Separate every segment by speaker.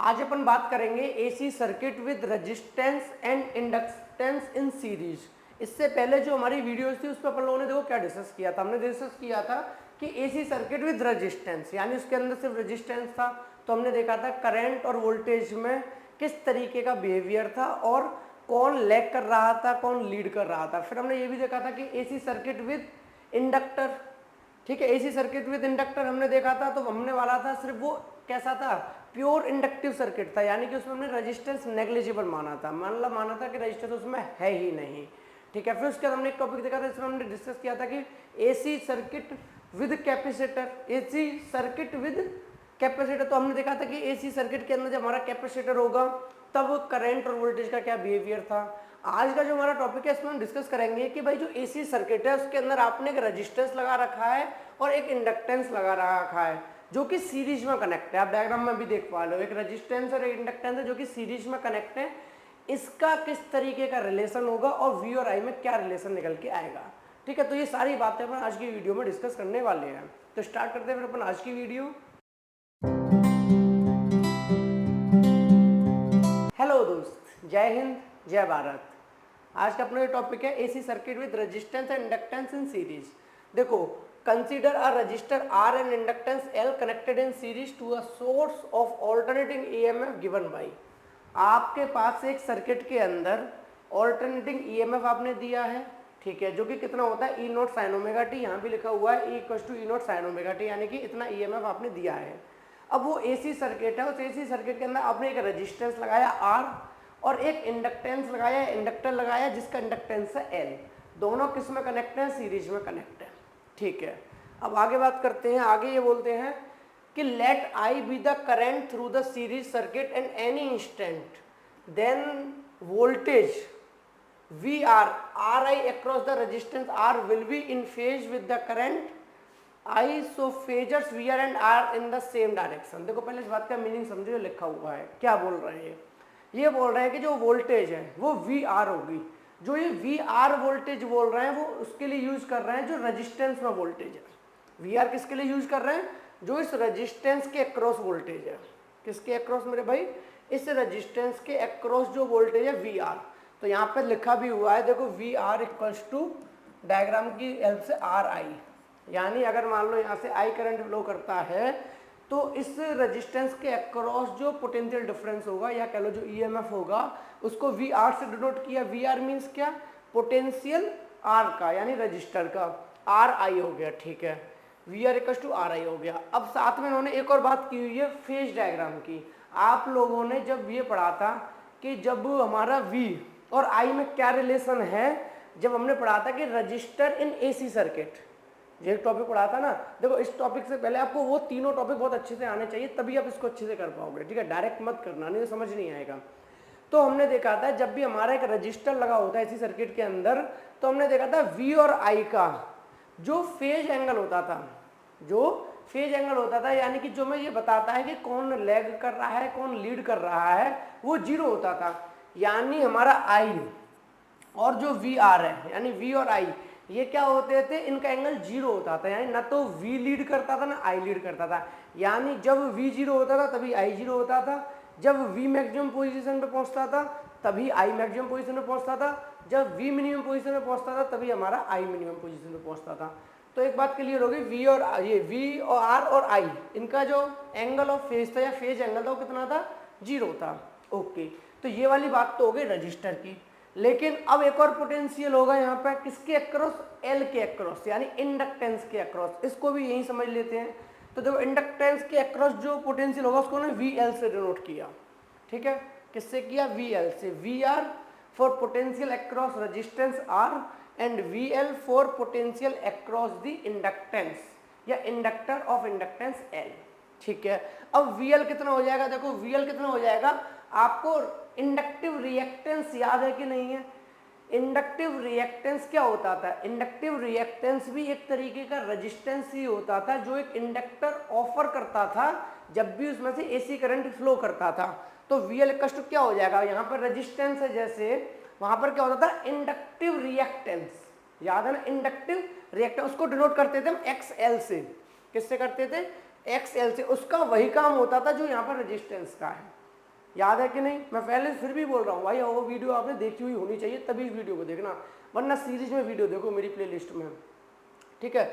Speaker 1: आज अपन बात करेंगे AC circuit with resistance and inductance in series. इससे पहले जो हमारी वीडियोस थी उस पर अपन लोगों ने देखो क्या डिस्कस किया था। हमने डिस्कस किया था कि एसी सर्किट विद रेजिस्टेंस यानी उसके अंदर सिर्फ रेजिस्टेंस था, तो हमने देखा था करंट और वोल्टेज में किस तरीके का बिहेवियर था और कौन लैग कर रहा था कौन लीड कर रहा था। फिर हमने ये भी देखा था कि एसी सर्किट विद इंडक्टर, ठीक है, एसी सर्किट विद इंडक्टर हमने देखा था। तो हमने वाला था सिर्फ वो कैसा था, प्योर इंडक्टिव सर्किट था, यानी कि उसमें हमने रेजिस्टेंस नेग्लिजिबल माना था, माना था कि रेजिस्टेंस उसमें है ही नहीं, ठीक है। फिर उसके बाद हमने एक टॉपिक देखा था, इसमें हमने डिस्कस किया था कि AC circuit with capacitor, AC circuit with capacitor. तो हमने देखा था कि एसी सर्किट के अंदर जब हमारा कैपेसिटर होगा तब करंट और वोल्टेज का क्या बिहेवियर था। आज का जो हमारा टॉपिक है इसमें हम डिस्कस करेंगे कि भाई जो एसी सर्किट है उसके अंदर आपने एक रेजिस्टेंस लगा रखा है और एक इंडक्टेंस लगा रखा है जो कि सीरीज में कनेक्ट है। आप डायग्राम में भी देख पा लो, एक रेजिस्टेंस और एक इंडक्टेंस है जो कि सीरीज में कनेक्ट है। इसका किस तरीके का रिलेशन होगा और वी और आई में क्या रिलेशन निकल के आएगा, ठीक है। तो ये सारी बातें अपन आज की वीडियो में डिस्कस करने वाले हैं। तो स्टार्ट करते हैं फिर अपन आज की वीडियो। हेलो दोस्त, जय हिंद जय भारत। आज का अपना टॉपिक है AC circuit with resistance and inductance in series. देखो, consider a resistor R and inductance L connected in series to a source of alternating EMF given by. आपके पास एक सर्किट के अंदर ऑल्टरनेटिंग EMF आपने दिया है, ठीक है, जो कि कितना होता है E0 sin ओमेगा टी। यहाँ भी लिखा हुआ है E = E0 sin omega T, यानी कि इतना EMF आपने दिया है। अब वो एसी सर्किट है, उस एसी सर्किट के अंदर आपने एक रेजिस्टेंस लगाया R और एक इंडक्टेंस लगाया, इंडक्टर लगाया जिसका इंडक्टेंस है L। दोनों किस में कनेक्ट है, सीरीज में कनेक्ट है, ठीक है। अब आगे बात करते हैं। आगे ये बोलते हैं कि let I be the current through the series circuit and any instant then voltage VR RI across the resistance R will be in phase with the current I, so phasors VR and R in the same direction। देखो पहले इस बात का meaning समझो, जो लिखा हुआ है क्या बोल रहे हैं। ये बोल रहे हैं कि जो वोल्टेज है वो VR होगी। जो ये VR वोल्टेज बोल रहे हैं वो उसके लिए यूज कर रहे हैं जो रेजिस्टेंस में वोल्टेज है। VR किसके लिए यूज कर रहे हैं, जो इस रेजिस्टेंस के अक्रॉस वोल्टेज है। किसके अक्रॉस मेरे भाई, इस रेजिस्टेंस के अक्रॉस जो वोल्टेज है VR। तो यहाँ पे लिखा भी हुआ है, देखो VR = डायग्राम की हेल्प से RI, यानी अगर मान लो यहाँ से I करंट फ्लो करता है तो इस रेजिस्टेंस के अक्रॉस जो पोटेंशियल डिफरेंस होगा या कह लो जो EMF होगा उसको VR से डिनोट किया। VR मीन्स क्या, पोटेंशियल R का, यानी रजिस्टर का RI हो गया, ठीक है। VR = RI हो गया। अब साथ में उन्होंने एक और बात की हुई है फेज डायग्राम की। आप लोगों ने जब ये पढ़ा था कि जब हमारा V और I में क्या रिलेशन है, जब हमने पढ़ा था कि रजिस्टर इन एसी सर्किट, ये टॉपिक पढ़ा था ना। देखो इस टॉपिक से पहले आपको वो तीनों टॉपिक बहुत अच्छे से आने चाहिए, तभी आप इसको अच्छे से कर पाओगे, ठीक है। डायरेक्ट मत करना, नहीं तो समझ नहीं आएगा। तो हमने देखा था जब भी हमारा एक रजिस्टर लगा होता है इसी सर्किट के अंदर, तो हमने देखा था V और I का जो फेज एंगल होता था, जो फेज एंगल होता था, यानी कि जो मैं ये बताता है कि कौन लैग कर रहा है कौन लीड कर रहा है, वो 0 होता था। यानी हमारा I और जो VR है, यानी V और I ये क्या होते थे, इनका एंगल 0 होता था। यानी ना तो V लीड करता था ना I लीड करता था। यानी जब V 0 होता था तभी I 0 होता था, जब V मैक्सिमम पोजीशन पे पहुंचता था तभी I मैक्सिमम पोजीशन पे पहुंचता था, जब V मिनिमम पोजीशन पे पहुंचता था तभी हमारा I मिनिमम पोजीशन पे पहुंचता था। तो एक बात क्लियर होगी, V और R और I इनका जो एंगल ऑफ फेज था या फेज एंगल था वो कितना था, 0 था। ओके, तो ये वाली बात तो हो गई रजिस्टर की। लेकिन अब एक और पोटेंशियल होगा यहाँ पे, किसके अक्रॉस, L के अक्रॉस, यानी इंडक्टेंस के अक्रॉस। इसको भी यही समझ लेते हैं। तो देखो इंडक्टेंस के अक्रॉस जो पोटेंशियल होगा उसको ना VL से डिनोट किया, ठीक है। किससे किया, VL से। VR for potential across resistance R and VL for potential across the inductance या इंडक्टर ऑफ इंडक्टेंस L, ठीक है। अब VL कितना हो जाएगा, देखो VL कितना हो जाएगा, आपको इंडक्टिव रिएक्टेंस याद है कि नहीं है। इंडक्टिव रिएक्टेंस क्या होता था, इंडक्टिव रिएक्टेंस भी एक तरीके का रेजिस्टेंस ही होता था जो एक इंडक्टर ऑफर करता था जब भी उसमें से एसी करंट फ्लो करता था। तो VL = क्या हो जाएगा, यहाँ पर रेजिस्टेंस है जैसे, वहां पर क्या होता था, इंडक्टिव रिएक्टेंस, याद है ना, इंडक्टिव रिएक्टेंस। उसको डिनोट करते थे हम XL से। किससे करते थे, XL से। उसका वही काम होता था जो यहाँ पर रेजिस्टेंस का है, याद है कि नहीं? मैं पहले फिर भी बोल रहा हूँ भाई, वो वीडियो आपने देखी हुई होनी चाहिए तभी इस वीडियो को देखना, वरना सीरीज में वीडियो देखो मेरी प्लेलिस्ट में, ठीक है।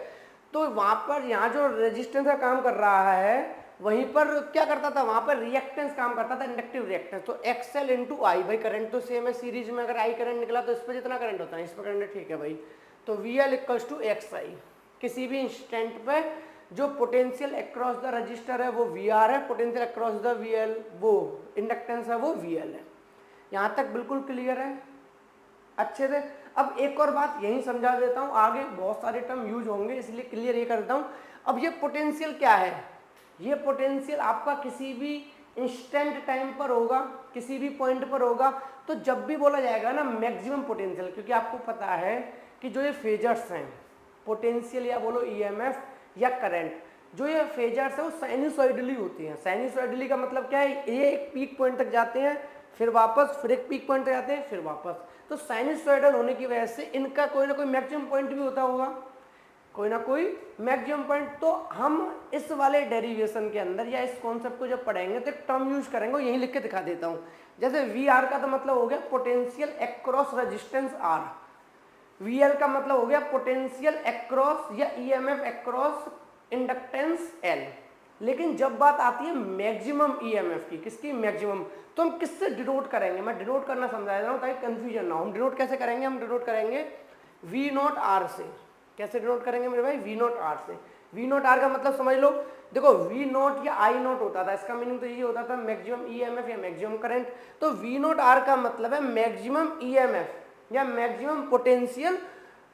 Speaker 1: तो वहाँ पर यहाँ जो रेजिस्टेंस का काम कर रहा है, वहीं पर क्या करता था, वहाँ पर रिएक्टेंस काम करता था, इंडक्टिव रिएक्टेंस। तो एक्सएल इंटू आई, भाई करंट तो सेम है सीरीज में, अगर आई करंट निकला तो इस पर जितना करंट होता है इस पर करंट, ठीक है भाई। तो V L equals to X I, किसी भी इंस्टेंट पे जो पोटेंशियल अक्रॉस द रजिस्टर है वो वी आर है, potential across the V L वो इंडक्टेंस है वो वी एल है। यहाँ तक बिल्कुल क्लियर है अच्छे से। अब एक और बात यही समझा देता हूँ, आगे बहुत सारे टर्म यूज होंगे इसलिए क्लियर ये कर देता हूँ। अब ये पोटेंशियल क्या है, ये पोटेंशियल आपका किसी भी इंस्टेंट टाइम पर होगा, किसी भी पॉइंट पर होगा। तो जब भी बोला जाएगा ना मैक्सिमम पोटेंशियल, क्योंकि आपको पता है कि जो ये फेजर्स हैं पोटेंशियल या बोलो ईएमएफ या करंट, जो ये फेजर्स है वो साइनसॉइडली होती हैं। साइनसॉइडली का मतलब क्या है, ये एक पीक पॉइंट तक जाते हैं फिर वापस, फिर एक पीक पॉइंट तक जाते हैं फिर वापस। तो साइनसॉइडल होने की वजह से इनका कोई ना कोई मैक्सिमम पॉइंट भी होता होगा, कोई ना कोई मैक्सिमम पॉइंट। तो हम इस वाले डेरिवेशन के अंदर या इस कॉन्सेप्ट को जब पढ़ेंगे तो एक टर्म यूज करेंगे, यही लिख के दिखा देता हूँ। जैसे वी आर का तो मतलब हो गया potential across resistance R, V L का मतलब हो गया पोटेंशियल अक्रॉस या ईएमएफ अक्रॉस इंडक्टेंस एल। लेकिन जब बात आती है मैक्सिमम ईएमएफ की, किसकी मैक्सिमम, तो हम किससे डिनोट करेंगे, मैं डिनोट करना समझा रहा हूँ ताकि कंफ्यूजन ना हो। हम डिनोट कैसे करेंगे, हम डिनोट करेंगे वी नॉट आर से। कैसे डिनोट करेंगे मेरे भाई, वी नॉट आर से। वी नॉट आर का मतलब समझ लो, देखो वी नॉट या आई नॉट होता था, इसका मीनिंग तो ये होता था मैक्सिमम ईएमएफ या मैक्सिमम करंट। तो वी नॉट आर का मतलब है मैक्सिमम ईएमएफ या maximum potential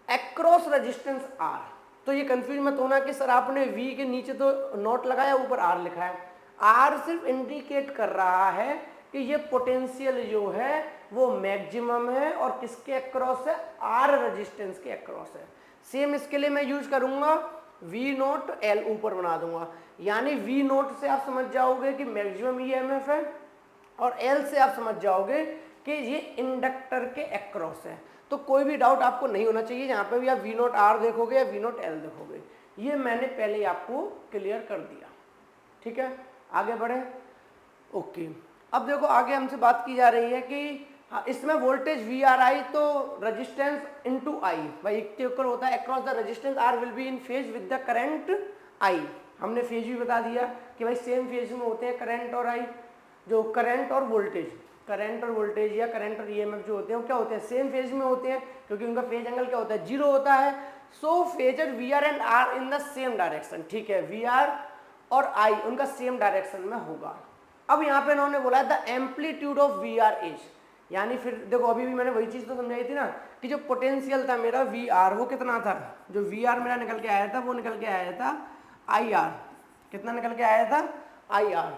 Speaker 1: across resistance R. तो ये कंफ्यूज मत होना कि सर आपने वी के नीचे तो नॉट लगाया ऊपर आर लिखा है। आर सिर्फ इंडिकेट कर रहा है कि ये पोटेंशियल जो है वो मैक्सिमम है और किसके अक्रॉस है, आर रेजिस्टेंस के अक्रॉस है। सेम इसके लिए मैं यूज करूंगा वी नोट एल ऊपर बना दूंगा, यानी वी नोट से आप समझ जाओगे कि मैक्सिमम ईएमएफ है और एल से आप समझ जाओगे कि ये इंडक्टर के अक्रॉस है। तो कोई भी डाउट आपको नहीं होना चाहिए, यहाँ पे भी आप वी नोट आर देखोगे या वी नोट एल देखोगे। ये मैंने पहले ही आपको क्लियर कर दिया, ठीक है। आगे बढ़े, ओके। अब देखो आगे हमसे बात की जा रही है कि इसमें वोल्टेज वी आर आई तो रेजिस्टेंस इनटू आई, भाई इक्वल होता है across the resistance R will be in phase with the current I. हमने फेज भी बता दिया कि भाई सेम फेज में होते हैं करंट और आई, जो करंट और वोल्टेज, करंट और वोल्टेज या करंट और ईएमएफ जो होते हैं वो क्या होते हैं, सेम फेज में होते हैं, क्योंकि उनका फेज एंगल क्या होता है, जीरो होता है। So phasor V R and R in the same direction, ठीक है, वी आर और आई उनका सेम डायरेक्शन में होगा। अब यहाँ पे इन्होंने बोला है the amplitude of V R is, यानी फिर देखो अभी भी मैंने वही चीज तो समझाई थी ना कि जो पोटेंशियल था मेरा वी आर वो कितना था, जो वी आर मेरा निकल के आया था वो निकल के आया था आई आर, कितना निकल के आया था आई आर।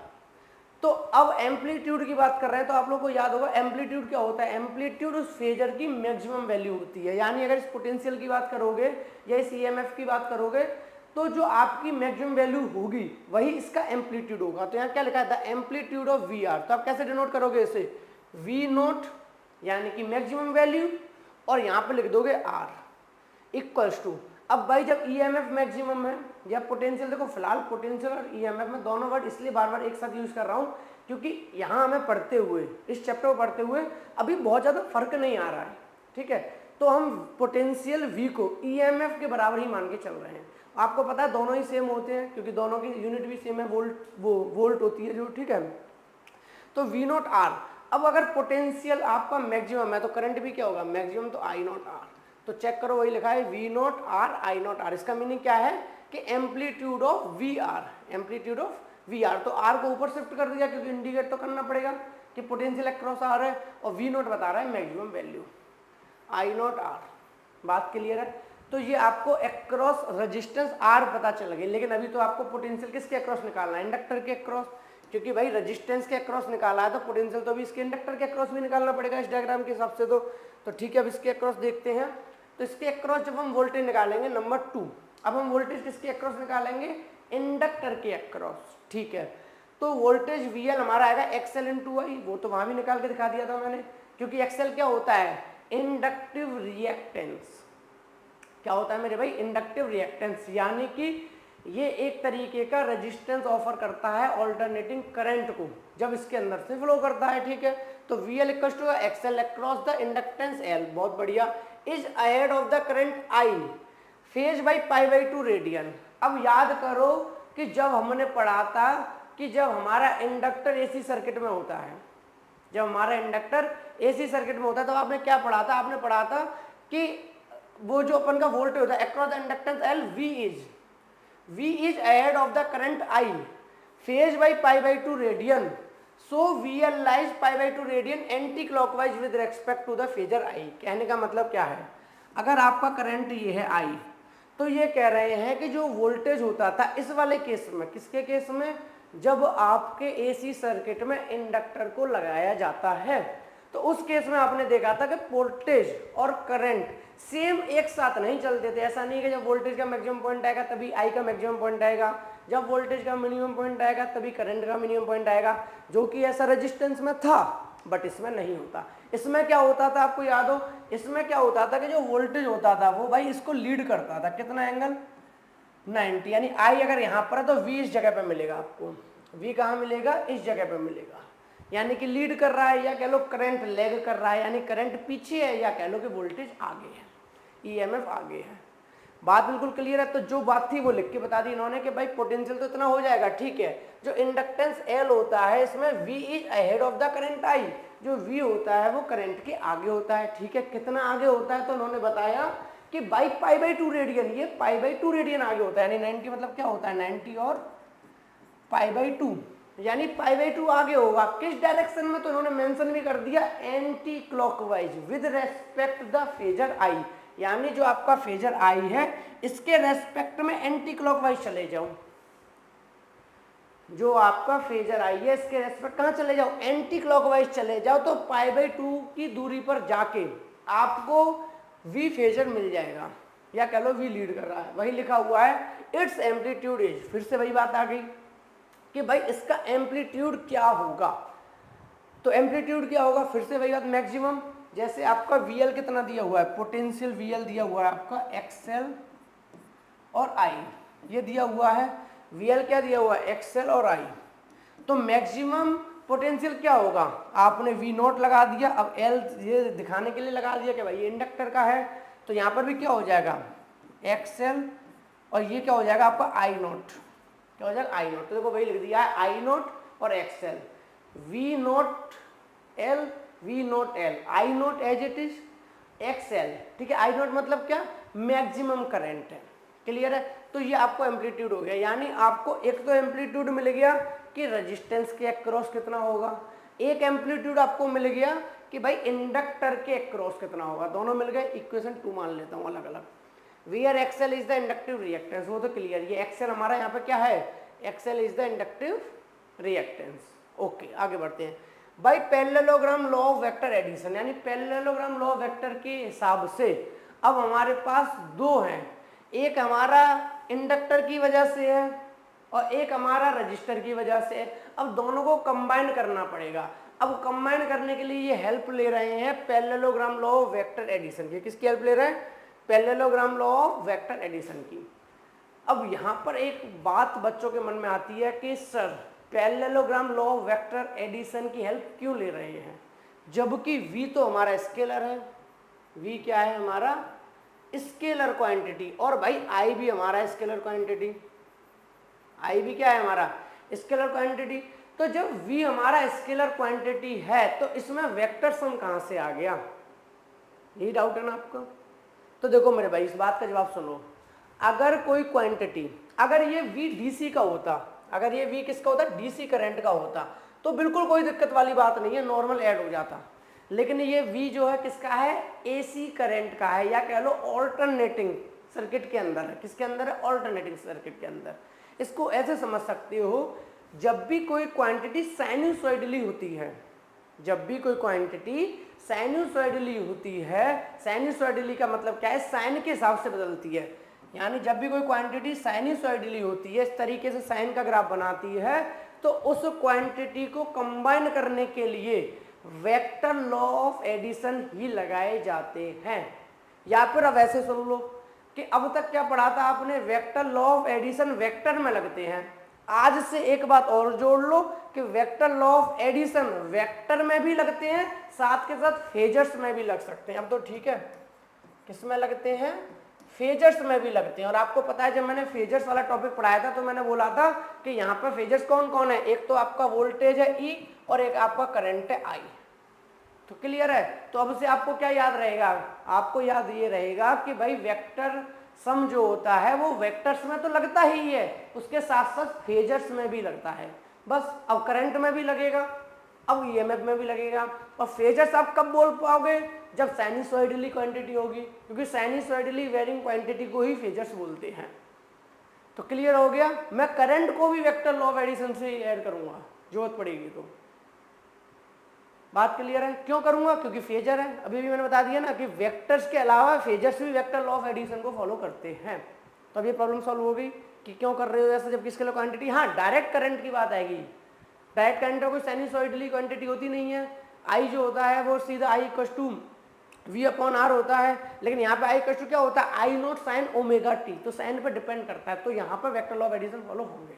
Speaker 1: तो अब एम्पलीट्यूड की बात कर रहे हैं तो आप लोग को याद होगा एम्पलीट्यूड क्या होता है, एम्पलीट्यूड उस फेजर की मैक्सिमम वैल्यू होती है। यानी अगर इस पोटेंशियल की बात करोगे या इस ईएमएफ की बात करोगे तो जो आपकी मैक्सिमम वैल्यू होगी वही इसका एम्पलीट्यूड होगा। तो यहाँ क्या लिखा है, the amplitude of V R. तो आप कैसे डिनोट करोगे इसे, वी नोट यानी कि मैक्सिमम वैल्यू और यहाँ पे लिख दोगे आर इक्वल्स टू। अब भाई जब ईएमएफ मैक्सिमम है या पोटेंशियल, देखो फिलहाल पोटेंशियल और ईएमएफ में दोनों वर्ड इसलिए बार बार एक साथ यूज कर रहा हूँ क्योंकि यहाँ हमें पढ़ते हुए इस चैप्टर को पढ़ते हुए अभी बहुत ज़्यादा फर्क नहीं आ रहा है, ठीक है। तो हम पोटेंशियल वी को ईएमएफ के बराबर ही मान के चल रहे हैं। आपको पता है दोनों ही सेम होते हैं क्योंकि दोनों की यूनिट भी सेम है, वोल्ट, वो वोल्ट होती है जो, ठीक है। तो वी नॉट आर, अब अगर पोटेंशियल आपका मैक्सिमम है तो करंट भी क्या होगा मैक्सिमम, तो आई नॉट आर। तो चेक करो वही लिखा है V not R I not R. इसका मीनिंग क्या है कि amplitude of V R, amplitude of V R. तो आर को ऊपर शिफ्ट कर दिया क्योंकि इंडिकेट तो करना पड़ेगा कि पोटेंशियल अक्रॉस आर है और वी नॉट बता रहा है maximum value I not R. बात क्लियर है। तो ये आपको अक्रॉस रेजिस्टेंस आर पता चल गई, लेकिन अभी तो आपको पोटेंशियल किसके अक्रॉस निकालना है, इंडक्टर के अक्रॉस, क्योंकि भाई रेजिस्टेंस के अक्रॉस निकाला है तो पोटेंशियल तो अभी इसके इंडक्टर के अक्रॉस भी निकालना पड़ेगा इस डायग्राम के हिसाब से। तो ठीक है, अब इसके अक्रॉस देखते हैं। तो इसके अक्रॉस जब हम वोल्टेज निकालेंगे नंबर 2, अब हम वोल्टेज किसके अक्रॉस निकालेंगे, इंडक्टर के अक्रॉस, ठीक है। तो वोल्टेज वी एल हमारा आएगा एक्सएल इंटू आई, वो तो वहां भी निकाल के दिखा दिया था मैंने, क्योंकि एक्सएल क्या होता है, इंडक्टिव रिएक्टेंस। क्या होता है मेरे भाई, इंडक्टिव रिएक्टेंस, यानी कि ये एक तरीके का रेजिस्टेंस ऑफर करता है ऑल्टरनेटिंग करंट को, जब इसके अंदर से फ्लो करता है, ठीक है। तो VL equal to XL across the inductance L, बहुत बढ़िया, is ahead of the current I phase by π/2 radian. अब याद करो कि जब हमने पढ़ा था कि जब हमारा इंडक्टर AC सर्किट में होता है, जब हमारा इंडक्टर AC सर्किट में होता है तो आपने क्या पढ़ा था, आपने पढ़ा था कि वो जो अपन का वोल्टेज होता है across the inductance L, V is ahead of the current I phase by π/2 radian, so VL lies π/2 radian anti clockwise with respect to the phasor I। कहने का मतलब क्या है, अगर आपका करंट ये है I, तो ये कह रहे हैं कि जो वोल्टेज होता था इस वाले केस में, किसके केस में, जब आपके AC सर्किट में इंडक्टर को लगाया जाता है, तो उस केस में आपने देखा था कि वोल्टेज और करंट सेम एक साथ नहीं चलते थे। ऐसा नहीं कि जब वोल्टेज का मैक्सिमम पॉइंट आएगा तभी I का मैक्सिमम पॉइंट आएगा, जब वोल्टेज का मिनिमम पॉइंट आएगा तभी करंट का मिनिमम पॉइंट आएगा, जो कि ऐसा रेजिस्टेंस में था, बट इसमें नहीं होता। इसमें क्या होता था, आपको याद हो, इसमें क्या होता था कि जो वोल्टेज होता था वो भाई इसको लीड करता था, कितना एंगल 90, यानी I अगर यहाँ पर है तो V इस जगह पे मिलेगा आपको, V कहाँ मिलेगा, इस जगह पे मिलेगा, यानी कि लीड कर रहा है, या कह लो करंट लेग कर रहा है, यानी करंट पीछे है, या कह लो कि वोल्टेज आगे है, EMF आगे है। बात बिल्कुल क्लियर है। तो जो बात थी वो लिख के बता दी इन्होंने कि भाई पोटेंशियल तो इतना हो जाएगा, ठीक है, जो इंडक्टेंस L होता है इसमें V is ahead of the current I, जो V होता है वो करंट के आगे होता है, ठीक है। कितना आगे होता है, तो उन्होंने बताया कि बाई π/2 रेडियन, ये π/2 रेडियन आगे होता है, यानी 90 मतलब क्या होता है 90 और π/2, यानी π/2 आगे होगा। किस डायरेक्शन में, तो उन्होंने मेंशन भी कर दिया anti clockwise with respect the phasor I, यानी जो आपका फेजर I है इसके रेस्पेक्ट में एंटी क्लॉकवाइज चले जाओ, जो आपका फेजर I है इसके रेस्पेक्ट कहाँ चले जाओ, एंटी क्लॉकवाइज चले जाओ, तो π/2 की दूरी पर जाके आपको V फेजर मिल जाएगा, या कह लो V लीड कर रहा है। वही लिखा हुआ है इट्स एम्पलीट्यूड इज, फिर से वही बात आ गई कि भाई इसका एम्पलीट्यूड क्या होगा, तो एम्पलीट्यूड क्या होगा, फिर से वही बात, मैक्सिमम, जैसे आपका VL कितना दिया हुआ है, पोटेंशियल VL दिया हुआ है आपका XL और I, ये दिया हुआ है, VL क्या दिया हुआ है, XL और I, तो मैक्सिमम पोटेंशियल क्या होगा, आपने V0 लगा दिया, अब L ये दिखाने के लिए लगा दिया कि भाई ये इंडक्टर का है, तो यहाँ पर भी क्या हो जाएगा XL, और ये क्या हो जाएगा आपका I0, क्या हो जाएगा I0, तो देखो वही लिख दिया है I0 और XL, V0 L V0 L, I0 as it is XL, ठीक है। I0 मतलब क्या, मैक्सिमम करंट है, क्लियर है। तो ये आपको एम्पलीट्यूड हो गया, यानी आपको एक तो एम्पलीट्यूड मिल गया कि रेजिस्टेंस के अक्रॉस कितना होगा, एक एम्पलीट्यूड आपको मिल गया कि भाई इंडक्टर के अक्रॉस कितना होगा, दोनों मिल गए। इक्वेशन 2 मान लेता हूँ अलग अलग, where XL is the inductive reactance, वो तो क्लियर, ये XL हमारा यहाँ पे क्या है, XL is the inductive reactance. Okay, आगे बढ़ते हैं। By parallelogram law of vector addition, यानी पैरेललोग्राम लॉ ऑफ वेक्टर के हिसाब से अब हमारे पास दो हैं, एक हमारा इंडक्टर की वजह से है और एक हमारा रजिस्टर की वजह से है। अब दोनों को कंबाइन करना पड़ेगा। अब कंबाइन करने के लिए ये हेल्प ले रहे हैं parallelogram law of vector addition की। किसकी हेल्प ले रहे हैं, parallelogram law of vector addition की। अब यहाँ पर एक बात बच्चों के मन में आती है कि sir parallelogram law of vector addition की हेल्प क्यों ले रहे हैं, जबकि V तो हमारा स्केलर है, V क्या है हमारा स्केलर क्वांटिटी, और भाई I भी हमारा स्केलर क्वांटिटी, I भी क्या है हमारा स्केलर क्वांटिटी। तो जब V हमारा स्केलर क्वांटिटी है तो इसमें वेक्टर सम कहाँ से आ गया, यही डाउट है ना आपका। तो देखो मेरे भाई इस बात का जवाब सुनो, अगर कोई क्वांटिटी, अगर ये V DC का होता, अगर ये V किसका होता, DC करंट का होता, तो बिल्कुल कोई दिक्कत वाली बात नहीं है, नॉर्मल ऐड हो जाता। लेकिन ये V जो है किसका है, AC करंट का है, या कह लो ऑल्टरनेटिंग सर्किट के अंदर है। किसके अंदर है, ऑल्टरनेटिंग सर्किट के अंदर। इसको ऐसे समझ सकते हो, जब भी कोई क्वांटिटी साइनसॉइडली होती है, जब भी कोई क्वांटिटी साइनसॉइडली होती है, साइनसॉइडली का मतलब क्या है, साइन के हिसाब से बदलती है, यानी जब भी कोई क्वांटिटी साइनसॉइडली होती है, इस तरीके से साइन का ग्राफ बनाती है, तो उस क्वांटिटी को कंबाइन करने के लिए वेक्टर लॉ ऑफ एडिशन ही लगाए जाते हैं। या फिर अब ऐसे सुन लो कि अब तक क्या पढ़ा था आपने, vector law of addition vector में लगते हैं, आज से एक बात और जोड़ लो कि vector law of addition vector में भी लगते हैं, साथ के साथ फेजर्स में भी लग सकते हैं। अब तो ठीक है, किस में लगते हैं? फेजर्स में भी लगते हैं। और आपको पता है जब मैंने फेजर्स वाला टॉपिक पढ़ाया था तो मैंने बोला था कि यहाँ पर फेजर्स कौन कौन है, एक तो आपका वोल्टेज है E और एक आपका करंट है I। तो क्लियर है? तो अब से आपको क्या याद रहेगा? आपको याद ये रहेगा कि भाई वेक्टर सम जो होता है वो वेक्टर्स में तो लगता ही है, उसके साथ साथ फेजर्स में भी लगता है। बस अब करंट में भी लगेगा, अब ईएमएफ में भी लगेगा। और फेजर्स आप कब बोल पाओगे? जब साइनसॉइडली क्वांटिटी होगी, क्योंकि साइनसॉइडली वेरिंग क्वांटिटी को ही फेजर्स बोलते हैं। तो क्लियर हो गया? मैं करंट को भी वेक्टर लॉ ऑफ एडिशन से ऐड करूंगा, जरूरत पड़ेगी तो। बात क्लियर है? क्यों करूंगा? क्योंकि फेजर है। अभी भी मैंने बता दिया ना कि वेक्टर्स के अलावा फेजर्स भी वेक्टर लॉ ऑफ एडिशन को फॉलो करते हैं। तो अब ये प्रॉब्लम सॉल्व हो गई कि क्यों कर रहे हो ऐसा जब किसके लिए क्वांटिटी। हाँ, डायरेक्ट करंट की बात आएगी। डायरेक्ट करंट में कोई साइनसॉइडली क्वांटिटी होती नहीं है। आई जो होता है वो सीधा I equal to V upon R होता है, लेकिन यहाँ पे आई इक्वल टू क्या होता है? I not sine omega T. तो साइन पे डिपेंड करता है, तो यहाँ पर vector law of addition follow होंगे।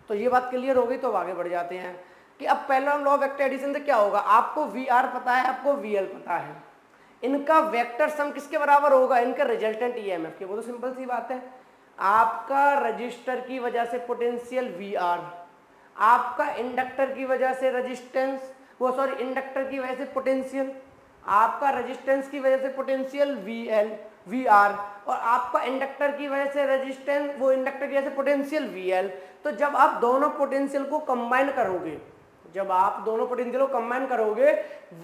Speaker 1: तो ये बात क्लियर हो गई। तो आगे बढ़ जाते हैं कि अब पहला लॉ ऑफ वेक्टर एडिशन से क्या होगा। आपको वी आर पता है, आपको वी एल पता है, इनका वेक्टर सम किसके बराबर होगा? इनका रिजल्टेंट ईएमएफ के। वो तो सिंपल सी बात है। आपका रजिस्टर की वजह से पोटेंशियल वी आर, आपका इंडक्टर की वजह से रेजिस्टेंस, वो सॉरी इंडक्टर की वजह से पोटेंशियल, आपका रेजिस्टेंस की वजह से potential V L V R, और आपका इंडक्टर की वजह से रेजिस्टेंस, वो इंडक्टर की वजह से पोटेंशियल वी एल। तो जब आप दोनों पोटेंशियल को कंबाइन करोगे, जब आप दोनों पोटेंशियल को कंबाइन करोगे,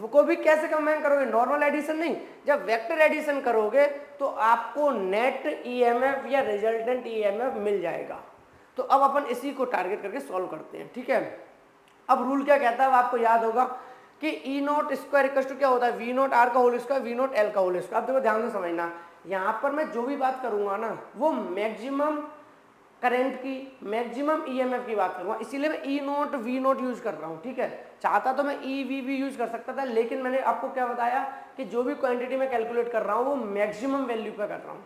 Speaker 1: वो भी कैसे कंबाइन करोगे? नॉर्मल एडिशन नहीं, जब वेक्टर एडिशन करोगे तो आपको नेट ईएमएफ या रिजल्टेंट ईएमएफ मिल जाएगा। तो अब अपन इसी को टारगेट करके सॉल्व करते हैं, ठीक है। अब रूल क्या कहता है, अब आपको याद होगा कि E nought square equal to क्या होता है? वी नोट आर का whole square, V note L का होल स्क्वायर। अब देखो ध्यान से समझना, यहाँ पर मैं जो भी बात करूंगा ना वो मैक्सिमम करंट की, मैक्सिमम ईएमएफ की बात करूंगा, इसीलिए मैं ई नोट वी नोट यूज कर रहा हूँ, ठीक है। चाहता तो मैं ई वी भी यूज कर सकता था, लेकिन मैंने आपको क्या बताया कि जो भी क्वांटिटी मैं कैलकुलेट कर रहा हूँ वो मैक्सिमम वैल्यू पे कर रहा हूँ।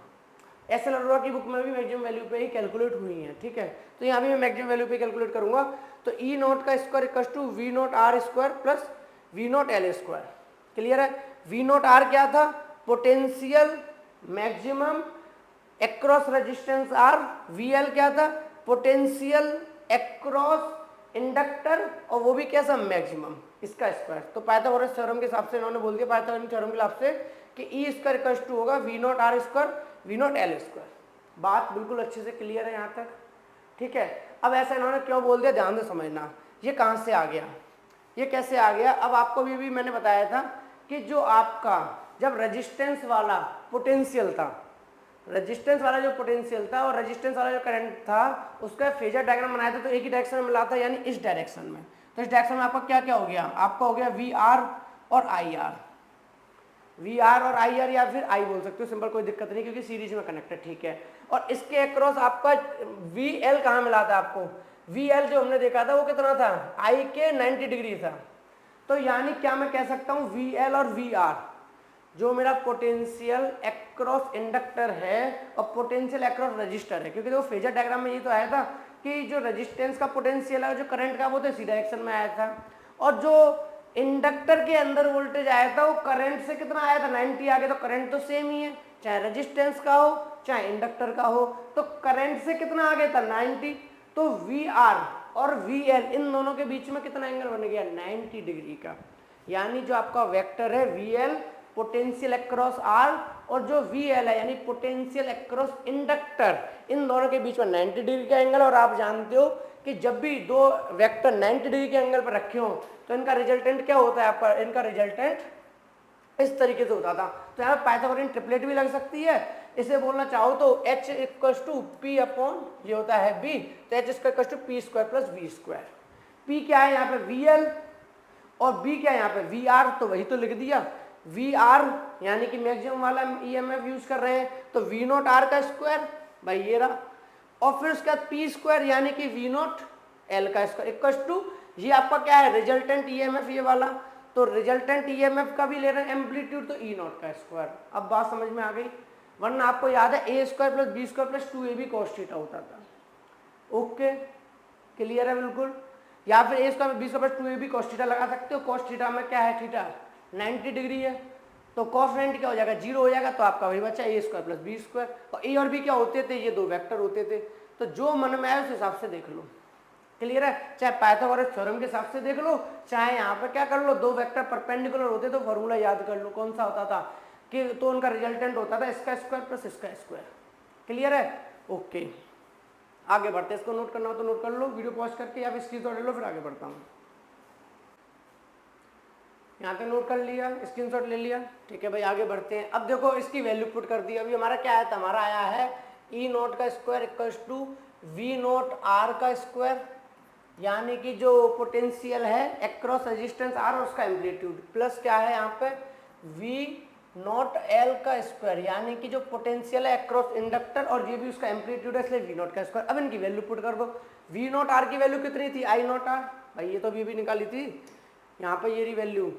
Speaker 1: एस एल अरोड़ा की बुक में भी मैक्सिमम वैल्यू पे ही कैलकुलेट हुई है, ठीक है। तो यहाँ भी मैं मैक्सिमम वैल्यू पे कैलकुलेट करूंगा। तो ई नोट का square equal to V note R square plus V note L square. Clear है? वी नोट आर क्या था? Potential maximum across resistance R. V L क्या था? पोटेंशियल एक्रॉस इंडक्टर, और वो भी कैसा? मैक्सिमम, इसका स्क्वायर। तो पाइथागोरस थ्योरम के हिसाब से इन्होंने बोल दिया, पाइथागोरस थ्योरम के हिसाब से, कि ई स्क्वायर इक्वल टू होगा V note R square V note L square. बात बिल्कुल अच्छे से क्लियर है यहाँ तक, ठीक है। अब ऐसा इन्होंने क्यों बोल दिया, ध्यान से समझना। ये कहाँ से आ गया, ये कैसे आ गया? अब आपको भी मैंने बताया था कि जो आपका जब रेजिस्टेंस वाला पोटेंशियल था, रेजिस्टेंस वाला जो पोटेंशियल था और रेजिस्टेंस वाला जो करंट था, उसका फेजर डायग्राम बनाया था तो एक ही डायरेक्शन में मिला था, यानी इस डायरेक्शन में। तो इस डायरेक्शन में आपका क्या क्या हो गया? आपका हो गया वी आर और आई आर, वी आर और आई आर, या फिर आई बोल सकते हो, सिंपल, कोई दिक्कत नहीं क्योंकि सीरीज में कनेक्टेड, ठीक है। और इसके अक्रॉस आपका वी एल कहाँ मिला था आपको? वी एल जो हमने देखा था वो कितना था? आई के 90 डिग्री था। तो यानी क्या मैं कह सकता हूँ, वी एल और वी आर जो मेरा पोटेंशियल अक्रॉस इंडक्टर है और पोटेंशियल अक्रॉस रजिस्टर है, क्योंकि देखो फेजर डायग्राम में ये तो आया था कि जो रेजिस्टेंस का पोटेंशियल है, जो करंट का, वो तो इसी डायरेक्शन में आया था, और जो इंडक्टर के अंदर वोल्टेज आया था वो करंट से कितना आया था? 90 आ गया। तो करंट तो सेम ही है, चाहे रेजिस्टेंस का हो चाहे इंडक्टर का हो, तो करंट से कितना आ गया था? 90। तो वी आर और वी एल इन दोनों के बीच में कितना एंगल बन गया? 90 डिग्री का। यानी जो आपका वेक्टर है V L potential across R, और जो वी एल है यानी पोटेंशियल अक्रॉस इंडक्टर, इन दोनों के बीच में 90 डिग्री का एंगल। और आप जानते हो कि जब भी दो वेक्टर 90 डिग्री के एंगल पर रखे हो तो इनका रिजल्टेंट क्या होता है आपका? इनका रिजल्टेंट इस तरीके से होता था। तो यहाँ पाइथागोरियन ट्रिपलेट भी लग सकती है। इसे बोलना चाहो तो h equal to P upon ये होता है b, तो h square equal to P square plus V square. p क्या है यहाँ पे? वी एल, और b क्या है यहाँ पे? V R. तो वही तो लिख दिया, वी आर यानी कि मैक्सिमम वाला ईएमएफ यूज कर रहे हैं, तो वी नोट आर का स्क्वायर भाई ये रहा, और फिर उसके बाद पी स्क्वायर यानी कि वी नोट एल का स्क्वायर इक्वल टू ये आपका क्या है? रिजल्टेंट ईएमएफ ये वाला। तो रिजल्टेंट ईएमएफ का भी ले रहे हैं एम्पलीट्यूड, तो ई नोट का स्क्वायर। अब बात समझ में आ गई? वरना आपको याद है A square plus B square plus 2ab cos theta होता था। ओके, क्लियर है बिल्कुल। या फिर A square B square 2ab cos theta लगा सकते हो। cos थीटा में क्या है, थीटा 90 डिग्री है, तो cos 90 क्या हो जाएगा, 0 हो जाएगा, तो आपका वही बचा ए स्क्वायर प्लस बी स्क्वायर। और ए और बी क्या होते थे, ये दो वेक्टर होते थे। तो जो मन में आए उस हिसाब से देख लो। क्लियर है, चाहे पाइथागोरस थ्योरम के हिसाब से देख लो, चाहे यहाँ पे क्या कर लो, दो वेक्टर परपेंडिकुलर होते तो फॉर्मूला याद कर लो कौन सा होता था कि तो उनका रिजल्टेंट होता था इसका स्क्वायर प्लस इसका स्क्वायर। क्लियर है, ओके आगे बढ़ते हैं। इसको नोट करना हो तो नोट कर लो वीडियो पॉज करके, या फिर स्क्रीनशॉट ले लो, फिर आगे बढ़ता हूँ। यहाँ पे नोट कर लिया, स्क्रीनशॉट ले लिया, ठीक है भाई आगे बढ़ते हैं। अब देखो इसकी वैल्यू पुट कर दी। अभी हमारा क्या आया था, हमारा आया है ई नोट का square equals to V note R का स्क्वायर, यानी कि जो पोटेंशियल है अक्रॉस रेजिस्टेंस आर और उसका एम्पलीट्यूड, प्लस क्या है यहाँ पे वी नॉट एल का स्क्वायर, यानी कि जो पोटेंशियल है अक्रॉस इंडक्टर और ये भी उसका एम्पलीट्यूड है, इसलिए वी नॉट का स्क्वायर। अब इनकी वैल्यू पुट कर दो। वी नॉट आर की वैल्यू कितनी थी, आई नॉट आर, भाई ये तो अभी भी निकाली थी, यहाँ पे ये रही वैल्यू।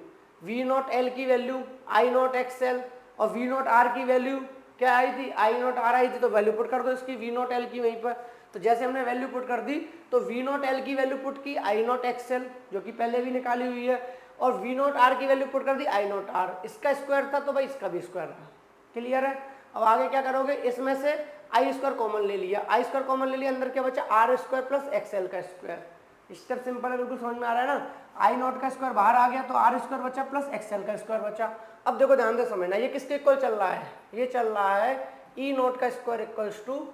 Speaker 1: वी नॉट एल की value I not x L, और वी नॉट आर की वैल्यू क्या आई थी, आई नॉट आर आई थी, तो वैल्यू पुट कर दो इसकी वी नॉट एल की वहीं पर। तो जैसे हमने वैल्यू पुट कर दी, तो वी नॉट एल की वैल्यू पुट की आई नॉट एक्स एल, जो कि पहले भी निकाली हुई है, और वी नॉट आर की वैल्यू पुट कर दी आई नॉट आर। इसका स्क्वायर था तो भाई इसका भी स्क्वायर था। क्लियर है, अब आगे क्या करोगे, इसमें से आई स्क्वायर कॉमन ले लिया, आई स्क्वायर कॉमन ले लिया, अंदर क्या बचा R square plus X L का स्क्वायर। स्टेप सिंपल है, बिल्कुल समझ में आ रहा है ना। आई नॉट का स्क्वायर बाहर आ गया तो आर स्क्वायर बचा प्लस एक्स एल का स्क्वायर बचा। अब देखो ध्यान से समझना, ये किसके इक्वल चल रहा है, ये चल रहा है ई नोट का square equals to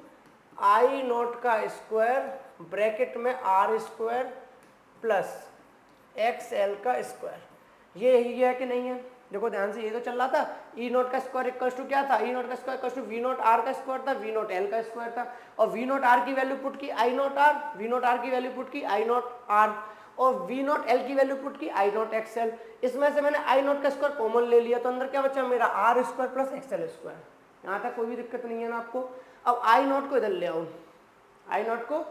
Speaker 1: I note का स्क्वायर ब्रैकेट में R square plus X L का स्क्वायर। ये ही है कि नहीं है, देखो ध्यान से, ये तो चल रहा था ई नोट का स्क्वायर इक्वल्स टू क्या था, ई नोट का square equals to V note R का स्क्वायर था, वी नोट एल का स्क्वायर था, और वी नोट आर की वैल्यू पुट की I naught R, V note R की वैल्यू पुट की आई नोट आर, और वी नोट एल की वैल्यू पुट की आई नोट एक्स एल। इसमें से मैंने आई नोट का स्क्वायर कॉमन ले लिया, तो अंदर क्या बचा मेरा R square plus X L square. यहाँ तक कोई भी दिक्कत नहीं है ना आपको। अब आई नोट को इधर ले आओ, आई नोट को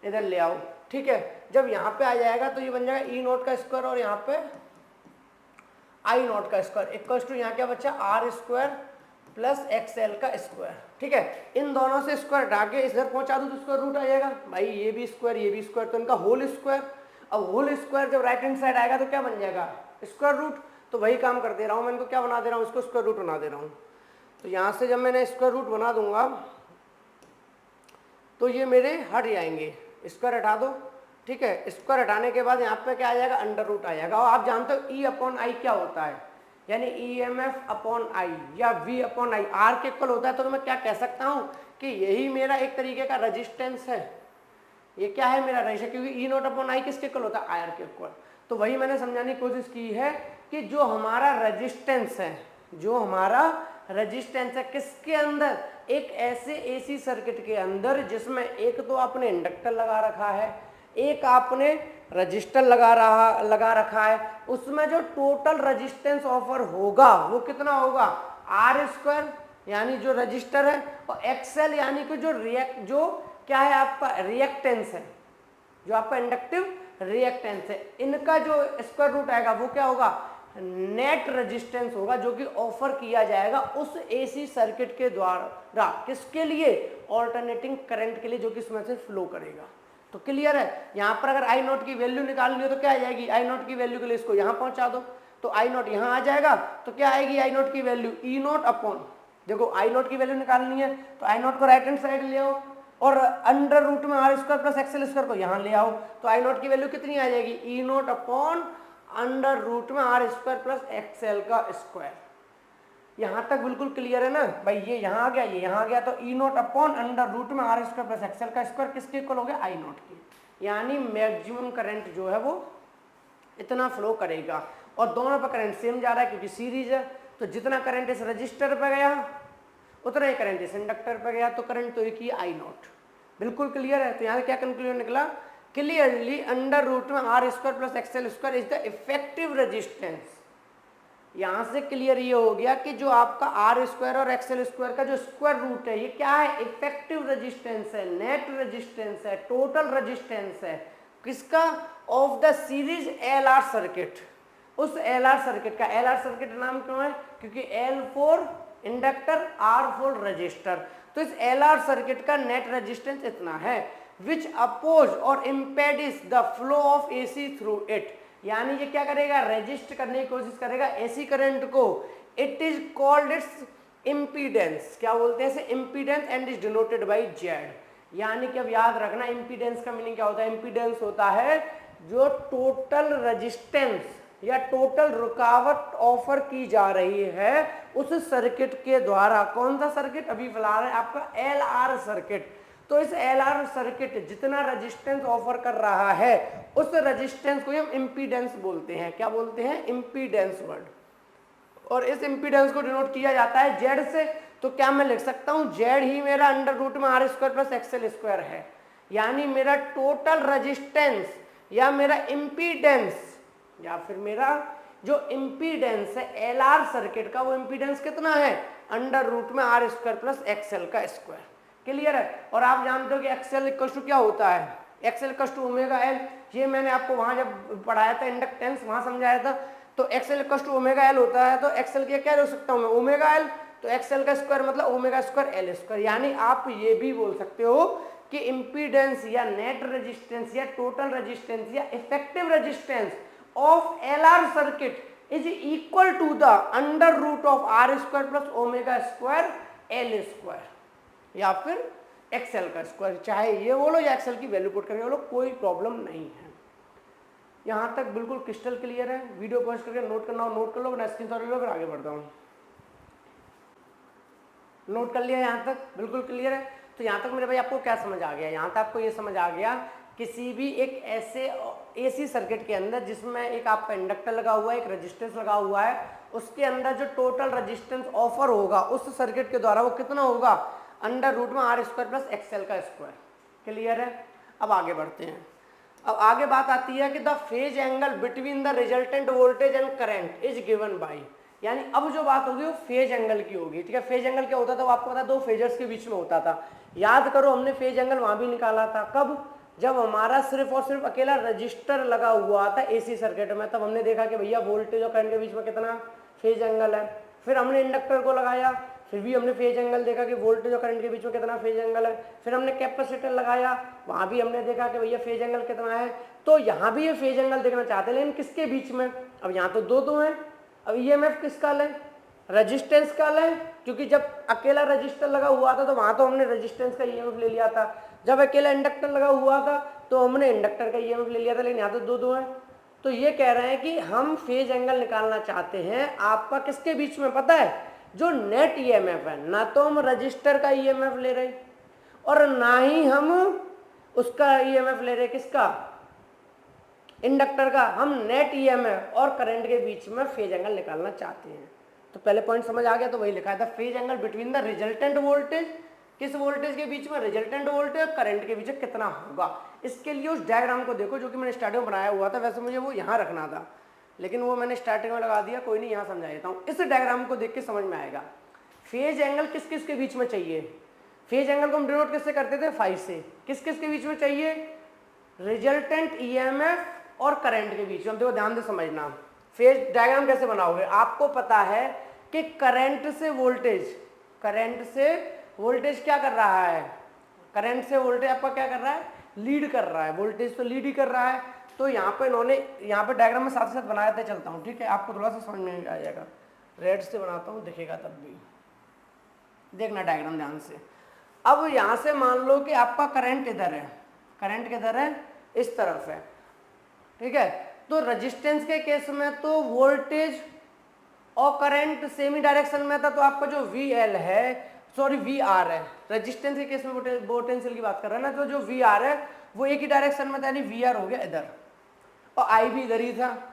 Speaker 1: इधर ले आओ, ठीक है। जब यहाँ पे आ जाएगा तो ये बन जाएगा ई नोट का स्क्वायर और यहाँ पे आई नोट का स्क्वायर इक्वल्स टू यहाँ क्या बचा R square plus X L का स्क्वायर, ठीक है। इन दोनों से स्क्वायर हटा के इधर पहुंचा दूं तो स्क्वायर रूट आ जाएगा, भाई ये भी स्क्वायर ये भी स्क्वायर, तो इनका होल स्क्वायर। अब होल स्क्वायर जब राइट हैंड साइड आएगा तो क्या बन जाएगा स्क्वायर रूट। तो वही काम कर दे रहा हूँ मैं, इनको क्या बना दे रहा हूँ, इसको स्क्वायर रूट बना दे रहा हूँ। तो यहाँ से जब मैंने स्क्वायर रूट बना दूंगा तो ये मेरे हट जाएंगे, स्क्वायर हटा दो, ठीक है। स्क्वायर हटाने के बाद यहाँ पे क्या आ जाएगा अंडर रूट आ जाएगा। और आप जानते हो ई अपॉन आई क्या होता है, यानी E M F upon I या वी अपॉन आई आर के इक्वल होता है। तो मैं क्या कह सकता हूँ कि यही मेरा एक तरीके का रजिस्टेंस है, ये क्या है मेरा रजिस्टेंस, क्योंकि ई नोट अपॉन आई किसके इक्वल होता है आर के इक्वल। तो वही मैंने समझाने की कोशिश की है कि जो हमारा रजिस्टेंस है, जो हमारा रजिस्टेंस है किसके अंदर, एक ऐसे एसी सर्किट के अंदर जिसमें एक तो आपने इंडक्टर लगा रखा है, एक आपने रजिस्टर लगा रखा है, उसमें जो टोटल रजिस्टेंस ऑफर होगा वो कितना होगा आर स्क्वायर यानी जो रजिस्टर है, और एक्सएल यानी कि जो क्या है आपका रिएक्टेंस है, जो आपका इंडक्टिव रिएक्टेंस है। इनका जो स्क्वायर रूट आएगा वो क्या होगा नेट रेजिस्टेंस होगा, जो कि ऑफर किया जाएगा उस एसी सर्किट के द्वारा किसके लिए ऑल्टरनेटिंग करंट के लिए, जो कि इसमें से फ्लो करेगा। तो क्लियर है, यहाँ पर अगर आई नॉट की वैल्यू निकालनी हो तो क्या आ जाएगी, आई नॉट की वैल्यू के लिए इसको यहाँ पहुंचा दो, तो आई नॉट यहाँ आ जाएगा। तो क्या आएगी आई नॉट की वैल्यू ई नॉट अपॉन, देखो आई नॉट की वैल्यू निकालनी है तो आई नॉट को राइट हैंड साइड ले आओ और अंडर रूट में R square plus X L square को यहाँ ले आओ, तो आई नॉट की वैल्यू कितनी आ जाएगी ई नॉट अपॉन अंडर रूट में आर स्क्वायर प्लस एक्सएल का स्क्वायर। यहाँ तक बिल्कुल क्लियर है ना भाई, ये यहाँ आ गया ये यहाँ आ गया, तो ई नॉट अपॉन अंडर रूट में आर स्क्वायर प्लस एक्सएल का स्क्वायर किसके इक्वल हो गया आई नॉट की, यानी मैक्सिमम करंट जो है वो इतना फ्लो करेगा। और दोनों पर करंट सेम जा रहा है क्योंकि सीरीज है, तो जितना करंट इस रजिस्टर पर गया उतना ही करंट इस इंडक्टर पर गया, तो करंट तो एक ही आई नॉट। बिल्कुल क्लियर है, तो यहाँ से क्या कंक्लूजन निकला, क्लियरली अंडर रूट में R square plus X L square is the effective resistance. यहाँ से क्लियर ये हो गया कि जो आपका आर स्क्वायर और एक्सएल स्क्वायर का जो स्क्वायर रूट है ये क्या है इफेक्टिव रेजिस्टेंस है, नेट रेजिस्टेंस है, टोटल रेजिस्टेंस है किसका of the series L R circuit. उस एल आर सर्किट का, एल आर सर्किट नाम क्यों है क्योंकि L for inductor are for resistor, तो इस एल आर सर्किट का नेट रेजिस्टेंस इतना है। विच अपोज और impedes the flow of AC through it, यानी ये क्या करेगा, रेजिस्ट करने की कोशिश करेगा एसी करंट को। It is called its impedance, क्या बोलते हैं इसे, impedance, and is denoted by Z. यानी कि अब याद रखना इम्पीडेंस का मीनिंग क्या होता है, इम्पीडेंस होता है जो टोटल रेजिस्टेंस या टोटल रुकावट ऑफर की जा रही है उस सर्किट के द्वारा। कौन सा सर्किट, अभी फिलहाल है आपका एल आर सर्किट। तो इस एल आर सर्किट जितना रेजिस्टेंस ऑफर कर रहा है उस रेजिस्टेंस को हम इम्पीडेंस बोलते हैं। क्या बोलते हैं, इम्पीडेंस वर्ड। और इस इम्पीडेंस को डिनोट किया जाता है जेड से। तो क्या मैं लिख सकता हूं, जेड ही मेरा अंडर रूट में R square plus X L square है, यानी मेरा टोटल रेजिस्टेंस या मेरा इम्पीडेंस या फिर मेरा जो इम्पीडेंस है एल आर सर्किट का, वो इम्पीडेंस कितना है, अंडर रूट में आर स्क्वायर प्लस एक्सएल का स्क्वायर। क्लियर है। और आप जानते हो कि एक्सएल इक्वल टू क्या होता है, X L equal to omega L. ये मैंने आपको वहां जब पढ़ाया था इंडक्टेंस वहां समझाया था। तो X L equal to omega L होता है, तो एक्सएल की क्या लिख सकता हूं मैं, ओमेगा एल। तो एक्सएल का स्क्वायर मतलब ओमेगा स्क्वायर एल स्क्वायर। यानी आप ये भी बोल सकते हो कि इम्पीडेंस या नेट रेजिस्टेंस या टोटल रेजिस्टेंस या effective resistance of L R circuit is equal to the under root of R square plus omega square L square या फिर एक्सएल का स्क्वायर। चाहे ये बोलो या एक्सएल की वैल्यू पुट करके बोलो, कोई प्रॉब्लम नहीं है। यहाँ तक बिल्कुल क्रिस्टल क्लियर है। वीडियो पॉज करके नोट करना हो नोट कर लो, वरना स्क्रीनशॉट ले लो, फिर आगे बढ़ता हूँ। नोट कर लिया, यहाँ तक बिल्कुल क्लियर है। तो यहाँ तक मेरे भाई आपको क्या समझ आ गया, यहाँ तक आपको ये समझ आ गया किसी भी एक ऐसे एसी सर्किट के अंदर जिसमें एक आपका इंडक्टर लगा हुआ है, एक रेजिस्टेंस लगा हुआ है, उसके अंदर जो टोटल रेजिस्टेंस ऑफर होगा उस सर्किट के द्वारा वो कितना होगा, अंडर रूट में आर स्क्वायर प्लस एक्सएल का स्क्वायर। क्लियर है। अब आगे बढ़ते हैं। अब आगे बात आती है कि the phase angle between the resultant voltage and current is given bye, यानी अब जो बात होगी वो फेज एंगल की होगी। ठीक है। फेज एंगल क्या होता था, वो आपको पता है दो फेजर्स के बीच में होता था। याद करो हमने फेज एंगल वहां भी निकाला था, कब, जब हमारा सिर्फ और सिर्फ अकेला रजिस्टर लगा हुआ था एसी सर्किट में, तब हमने देखा कि भैया वोल्टेज और करंट के बीच में कितना फेज एंगल है। फिर हमने इंडक्टर को लगाया, फिर भी हमने फेज एंगल देखा कि वोल्टेज और करंट के बीच में कितना फेज एंगल है। फिर हमने कैपेसिटर लगाया, वहां भी हमने देखा कि भैया फेज एंगल कितना है। तो यहाँ भी ये फेज एंगल देखना चाहते हैं, लेकिन किसके बीच में, अब यहाँ तो दो हैं। अब ईएमएफ किसका लें, रेजिस्टेंस का लें, क्योंकि जब अकेला रजिस्टर लगा हुआ था तो वहां तो हमने रेजिस्टेंस का ईएमएफ ले लिया था। जब अकेला इंडक्टर लगा हुआ था तो हमने इंडक्टर का ईएमएफ ले लिया था, लेकिन यहाँ तो दो हैं। तो ये कह रहे हैं कि हम फेज एंगल निकालना चाहते हैं आपका किसके बीच में, पता है, जो नेट ईएमएफ है। ना तो हम रजिस्टर का ईएमएफ ले रहे और ना ही हम उसका ईएमएफ ले रहे, किसका, इंडक्टर का। हम नेट ईएमएफ और करंट के बीच में फेज एंगल निकालना चाहते हैं। तो पहले पॉइंट समझ आ गया, तो वही लिखा था phase angle between the resultant voltage, किस वोल्टेज के बीच में, रिजल्टेंट वोल्टेज और करंट के बीच में कितना होगा। इसके लिए उस डायग्राम को देखो जो कि मैंने स्टार्टिंग में बनाया हुआ था। वैसे मुझे वो यहाँ रखना था लेकिन वो मैंने स्टार्टिंग में लगा दिया, कोई नहीं, यहाँ समझा देता हूँ। इस डायग्राम को देख के समझ में आएगा फेज एंगल किस किस के बीच में चाहिए। फेज एंगल को हम डिनोट किससे करते थे, 5 से। किस किस के बीच में चाहिए, रिजल्टेंट ईएमएफ और करंट के बीच में। देखो ध्यान से समझना, फेज डायग्राम कैसे बनाओगे। आपको पता है कि करंट से वोल्टेज क्या कर रहा है, करंट से वोल्टेज आपका क्या कर रहा है, लीड कर रहा है। वोल्टेज तो लीड ही कर रहा है। तो यहाँ पे इन्होंने यहाँ पे डायग्राम में साथ साथ बनाया था, चलता हूँ, ठीक है, आपको थोड़ा सा समझ में आ जाएगा। रेड से बनाता हूँ, दिखेगा तब भी, देखना डायग्राम ध्यान से। अब यहाँ से मान लो कि आपका करंट इधर है, करंट किधर है, इस तरफ है, ठीक है। तो रेजिस्टेंस के केस में तो वोल्टेज और करंट सेम ही डायरेक्शन में था, तो आपका जो VL है, सॉरी VR है, रेजिस्टेंस के केस में पोटेंशियल की बात कर रहे हैं ना, तो जो VR है वो एक ही डायरेक्शन में था, यानी VR हो गया इधर और I भी इधर ही था।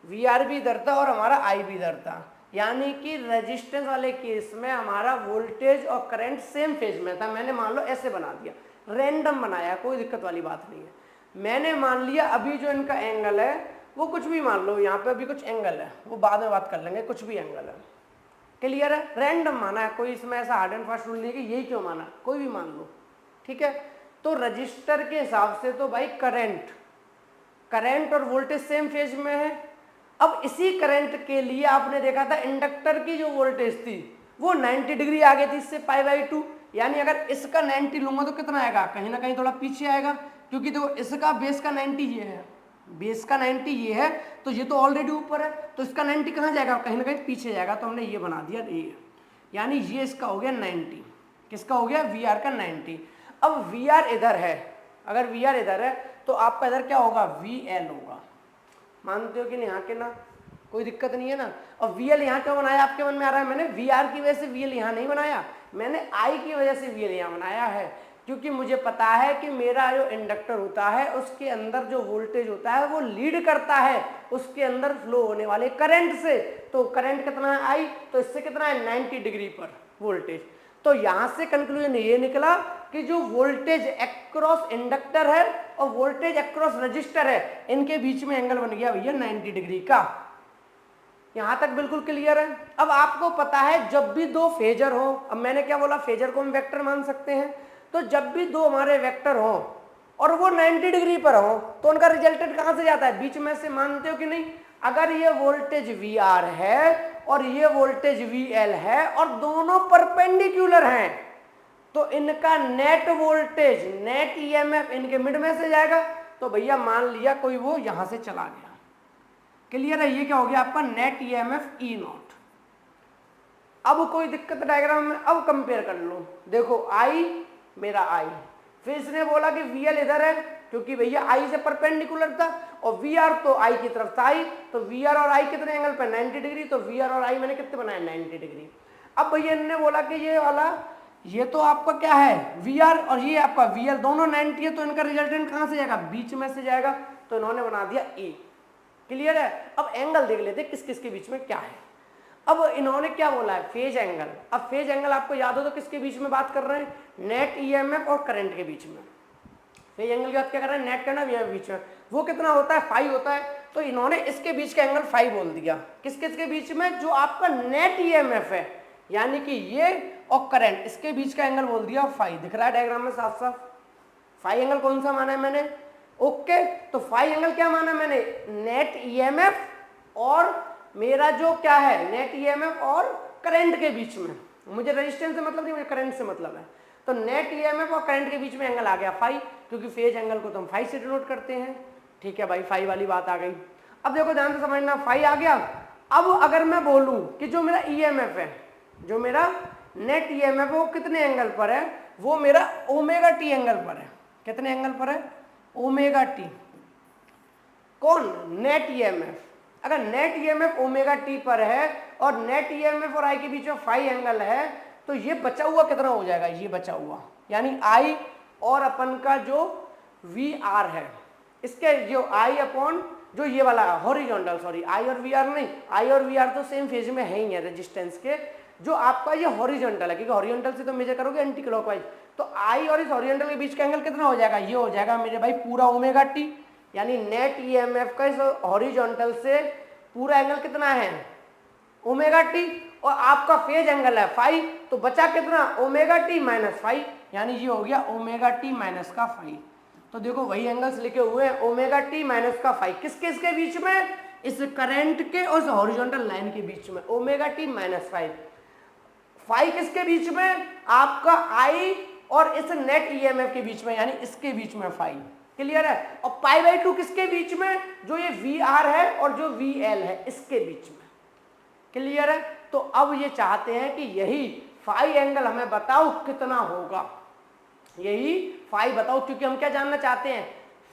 Speaker 1: VR भी इधर था और हमारा I भी इधर था, यानी कि रेजिस्टेंस वाले केस में हमारा वोल्टेज और करंट सेम फेज में था। मैंने मान लो ऐसे बना दिया, रैंडम बनाया, कोई दिक्कत वाली बात नहीं है। मैंने मान लिया अभी जो इनका एंगल है वो कुछ भी मान लो, यहाँ पे अभी कुछ एंगल है, वो बाद में बात कर लेंगे, कुछ भी एंगल है। क्लियर है, रैंडम माना है, कोई इसमें ऐसा हार्ड एंड फास्ट रूल नहीं कि यही क्यों माना, कोई भी मान लो, ठीक है। तो रजिस्टर के हिसाब से तो भाई करंट और वोल्टेज सेम फेज में है। अब इसी करंट के लिए आपने देखा था इंडक्टर की जो वोल्टेज थी वो 90 डिग्री आगे थी इससे π/2, यानी अगर इसका 90 लूंगा तो कितना आएगा, कहीं ना कहीं थोड़ा पीछे आएगा, क्योंकि देखो इसका बेस का 90 ये है, बेस का 90 ये है, तो ये तो ऑलरेडी ऊपर है, तो इसका 90 कहाँ जाएगा, कहीं ना कहीं पीछे जाएगा, तो हमने ये बना दिया ये, यानी ये इसका हो गया 90, किसका हो गया, वी आर का 90। अब वी आर इधर है, अगर वी आर इधर है तो आपका इधर क्या होगा, वी एल होगा, मानते हो कि नहीं, हाँ के ना, कोई दिक्कत नहीं है ना। और वी एल यहाँ क्यों बनाया, आपके मन में आ रहा है, मैंने वी आर की वजह से वी एल यहाँ नहीं बनाया, मैंने आई की वजह से वी एल यहाँ बनाया है, क्योंकि मुझे पता है कि मेरा जो इंडक्टर होता है उसके अंदर जो वोल्टेज होता है वो लीड करता है उसके अंदर फ्लो होने वाले करंट से। तो करंट कितना है, आई, तो इससे कितना है, 90 डिग्री पर वोल्टेज। तो यहां से कंक्लूजन ये निकला कि जो वोल्टेज अक्रॉस इंडक्टर है और वोल्टेज अक्रॉस रजिस्टर है, इनके बीच में एंगल बन गया भैया 90 डिग्री का। यहां तक बिल्कुल क्लियर है। अब आपको पता है जब भी दो फेजर हो, अब मैंने क्या बोला, फेजर को हम वेक्टर मान सकते हैं, तो जब भी दो हमारे वेक्टर हो और वो 90 डिग्री पर हो तो उनका रिजल्टेंट कहां से जाता है, बीच में से, मानते हो कि नहीं। अगर ये वोल्टेज वी आर है और ये वोल्टेज वी एल है और दोनों परपेंडिकुलर हैं, तो इनका नेट वोल्टेज, नेट ईएमएफ इनके मिड में से जाएगा। तो भैया मान लिया कोई वो यहां से चला गया, क्लियर है, ये क्या हो गया आपका नेट ईएमएफ ई नॉट। अब कोई दिक्कत डायग्राम में, अब कंपेयर कर लो, देखो आई मेरा आई, फिर इसने बोला कि वी एल इधर है क्योंकि भैया आई से परपेंडिकुलर था, और वी आर तो आई की तरफ था आई, तो वी आर और आई कितने एंगल पे, 90 डिग्री, तो वी आर और आई मैंने कितने बनाए, 90 डिग्री। अब भैया इन्होंने बोला कि ये वाला, ये तो आपका क्या है वी आर और ये आपका वी एल दोनों 90 है, तो इनका रिजल्टेंट कहां से जाएगा, बीच में से जाएगा, तो इन्होंने बना दिया ई, क्लियर है। अब एंगल देख लेते किस किस के बीच में क्या है। अब इन्होंने क्या बोला है, फेज एंगल। अब फेज एंगल आपको याद हो तो किसके बीच में बात कर रहे हैं, नेट ईएमएफ और करंट के बीच में। फेज एंगल की बात क्या कर रहे हैं, नेट करंट ईएमएफ बीच में, वो कितना होता है, फाई होता है, तो इन्होंने इसके बीच का एंगल फाई बोल दिया। किस किस के बीच में, जो आपका नेट ईएमएफ है यानी कि ये और करंट, इसके बीच का एंगल बोल दिया फाई। दिख रहा है डायग्राम में साफ साफ, फाई एंगल कौन सा माना है मैंने, ओके। तो फाई एंगल क्या माना मैंने, नेट ईएमएफ और मेरा जो क्या है, नेट ईएमएफ और करंट के बीच में। मुझे रेजिस्टेंस से मतलब नहीं, मुझे करंट से मतलब है। तो नेट ईएमएफ और करंट के बीच में एंगल आ गया फाई, क्योंकि फेज एंगल को तो हम फाई से डिनोट करते हैं। ठीक है भाई, फाई वाली बात आ गई। अब देखो ध्यान से समझना, फाई आ गया। अब अगर मैं बोलूं कि जो मेरा ईएमएफ है, जो मेरा नेट ईएमएफ है वो कितने एंगल पर है, वो मेरा ओमेगा टी एंगल पर है। कितने एंगल पर है, ओमेगा टी। कौन, नेट ईएमएफ। अगर नेट ईएमएफ ओमेगा टी पर है और नेट ईएमएफ और आई के बीच में फाई एंगल है, तो ये बचा हुआ कितना हो जाएगा, ये बचा हुआ यानी आई और अपन का जो वी आर है, इसके जो आई अपॉन जो ये वाला हॉरिजॉन्टल, सॉरी आई और वी आर नहीं, आई और वी आर तो सेम फेज में है ही है रेजिस्टेंस के। जो आपका ये हॉरिजॉन्टल है, क्योंकि हॉरिजॉन्टल से तो मेजर करोगे एंटी क्लॉकवाइज, तो आई और इस हॉरिजॉन्टल के बीच का एंगल कितना हो जाएगा, ये हो जाएगा मेरे भाई पूरा ओमेगा टी। यानी नेट ईएमएफ का इस हॉरिजॉन्टल से पूरा एंगल कितना है, ओमेगा टी, और आपका फेज एंगल है फाई, तो बचा कितना, ओमेगा टी माइनस फाई, यानी ये हो गया ओमेगा टी माइनस का फाई। तो देखो वही एंगल्स लिखे हुए हैं, ओमेगा टी माइनस का फाई, किस किस के बीच में, इस करंट के और इस हॉरिजॉन्टल लाइन के बीच में, omega T minus phi. Phi किसके बीच में, आपका आई और इस नेट ईएमएफ के बीच में, यानी इसके बीच में फाई, क्लियर है। और पाई बाई 2 किसके बीच में, जो ये वी आर है और जो वी एल है इसके बीच में, क्लियर है। तो अब ये चाहते हैं कि यही फाई एंगल हमें बताओ कितना होगा, यही फाई बताओ, क्योंकि हम क्या जानना चाहते हैं,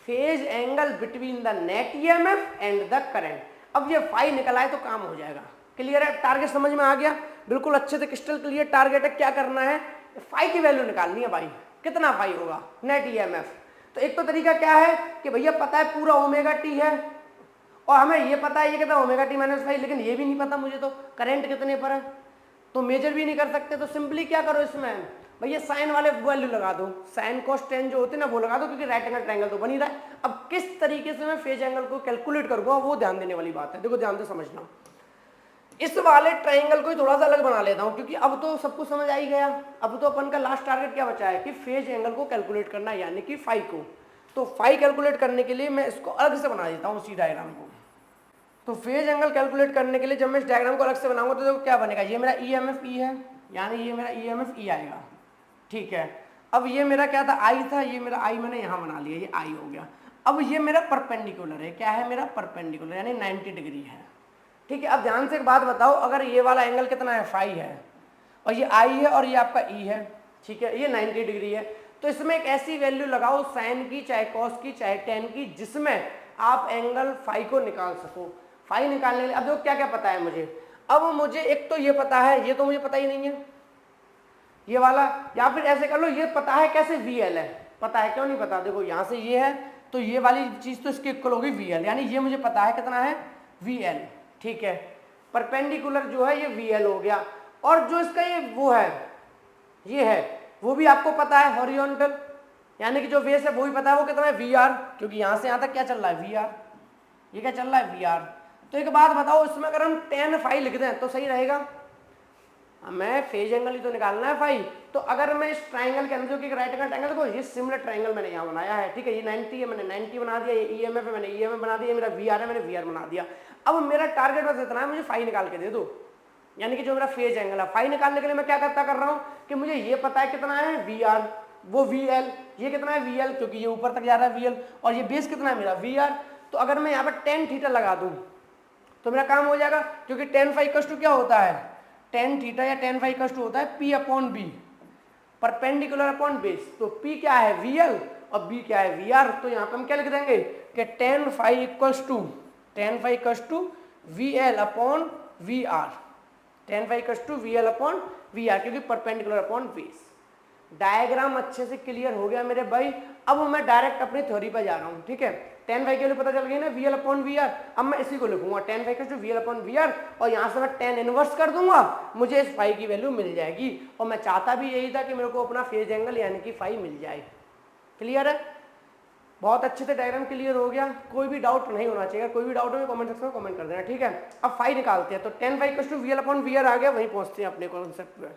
Speaker 1: phase angle between the net EMF and the current. अब ये फाई निकल आए तो काम हो जाएगा, क्लियर है। टारगेट समझ में आ गया, बिल्कुल अच्छे से क्रिस्टल क्लियर टारगेट है। क्या करना है, फाई की वैल्यू निकालनी है भाई, कितना फाई होगा नेट ईएमएफ। तो एक तो तरीका क्या है कि भैया पता है पूरा ओमेगा टी है और हमें ये पता है ये कितना ओमेगा टी माइनस फाई, लेकिन ये भी नहीं पता मुझे तो करंट कितने पर है, तो मेजर भी नहीं कर सकते। तो सिंपली क्या करो, इसमें भैया साइन वाले वैल्यू लगा दो, साइन कोस टेन जो होते हैं ना वो लगा दो, क्योंकि राइट एंगल ट्रायंगल तो बन ही रहा है। अब किस तरीके से मैं फेज एंगल को कैलकुलेट करूंगा वो ध्यान देने वाली बात है। देखो ध्यान से समझना, इस वाले ट्रायंगल को थोड़ा सा अलग बना लेता हूं, क्योंकि अब तो सब कुछ समझ आ ही गया। अब तो अपन का लास्ट टारगेट क्या बचा है कि फेज एंगल को कैलकुलेट करना, यानी कि फाई को। तो फाई कैलकुलेट करने के लिए मैं इसको अलग से बना देता हूँ उसी डायग्राम को। तो फेज एंगल कैलकुलेट करने के लिए जब मैं इस डायग्राम को अलग से बनाऊंगा तो देखो क्या बनेगा, ये मेरा ईएमएफ ई है, यानी ये मेरा ईएमएफ ई आएगा, ठीक है। अब ये मेरा क्या था, आई था, ये मेरा आई मैंने यहाँ बना लिया, ये आई हो गया। अब ये मेरा परपेंडिकुलर है, क्या है मेरा परपेंडिकुलर, यानी 90 डिग्री है। ठीक है, अब ध्यान से एक बात बताओ, अगर ये वाला एंगल कितना है, फाई है, और ये आई है और ये आपका ई है, ठीक है, ये 90 डिग्री है, तो इसमें एक ऐसी वैल्यू लगाओ साइन की, चाहे कॉस की, चाहे टेन की, जिसमें आप एंगल फाई को निकाल सको। फाई निकालने के लिए अब देखो क्या क्या पता है मुझे। अब मुझे एक तो ये पता है, ये तो मुझे पता ही नहीं है ये वाला, या फिर ऐसे कर लो, ये पता है कैसे VL है, पता है, क्यों नहीं पता, देखो यहाँ से ये है तो ये वाली चीज तो इसके इक्वल होगी VL, यानी ये मुझे पता है कितना है VL। ठीक है, परपेंडिकुलर जो है ये VL हो गया, और जो इसका ये वो है, ये है, वो भी आपको पता है हॉरिजॉन्टल, यानी कि जो बेस है वो भी पता है, वो कितना है VR, क्योंकि यहाँ से यहाँ तक क्या चल रहा है VR, ये क्या चल रहा है VR। तो एक बात बताओ, इसमें अगर हम tan फाई लिख दें तो सही रहेगा, मैं फेज एंगल ही तो निकालना है फाई। तो अगर मैं इस ट्राइंगल के अंदर, जो कि राइट एंगल ट्राइंगल, देखो ये सिमिलर ट्राइंगल मैंने यहाँ बनाया है, ठीक है, ये 90 है, मैंने 90 बना दिया, ये EMF है, मैंने EMF बना दिया, मेरा VR है, मैंने VR बना दिया। अब मेरा टारगेट बस इतना है, मुझे फाई निकाल के दे दो, यानी कि जो मेरा फेज एंगल है, फाई निकालने के लिए मैं क्या कर रहा हूँ कि मुझे ये पता है कितना है VR, वो VL, ये कितना है VL, क्योंकि ये ऊपर तक जा रहा है VL, और ये बेस कितना है मेरा VR। तो अगर मैं यहाँ पर tan थीटा लगा दूँ तो मेरा काम हो जाएगा, क्योंकि tan फाई इक्वल्स टू क्या होता है, tan थीटा या tan फाई इक्वल्स टू होता है P upon B, perpendicular upon base. तो P क्या है VL और B क्या है VR। तो यहाँ पे हम क्या लिख देंगे कि tan phi equals to VL upon VR, tan phi equals to VL upon VR, क्योंकि परपेंडिकुलर अपॉन बेस। डायग्राम अच्छे से क्लियर हो गया मेरे भाई। अब मैं डायरेक्ट अपनी थ्योरी पर जा रहा हूँ, ठीक है। tan फाई के लिए पता चल गई ना VL अपॉन VR, अब मैं इसी को लिखूंगा tan phi equals to VL upon VR, और यहाँ से मैं tan इनवर्स कर दूंगा, मुझे इस फाई की वैल्यू मिल जाएगी। और मैं चाहता भी यही था कि मेरे को अपना फेज एंगल यानी कि फाई मिल जाए। क्लियर है, बहुत अच्छे से डायग्राम क्लियर हो गया, कोई भी डाउट नहीं होना चाहिए। कोई भी डाउट हो कमेंट सेक्शन में कमेंट कर देना, ठीक है। अब फाई निकालते हैं, तो tan phi equals to VL upon VR आ गया, वहीं पहुंचते हैं अपने कॉन्सेप्ट पे।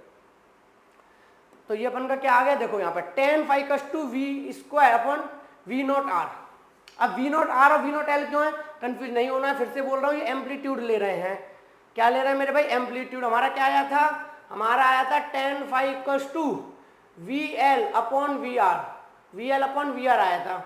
Speaker 1: तो ये अपन का क्या आ गया, देखो यहाँ पर tan phi equals to V square upon V nought R। अब V नॉट R और V नॉट L क्यों है, कंफ्यूज नहीं होना है, फिर से बोल रहा हूँ, ये एम्पलीट्यूड ले रहे हैं। क्या ले रहे हैं मेरे भाई, एम्पलीट्यूड। हमारा क्या आया था, हमारा आया था tan phi equals to VL upon VR, VL upon VR आया था,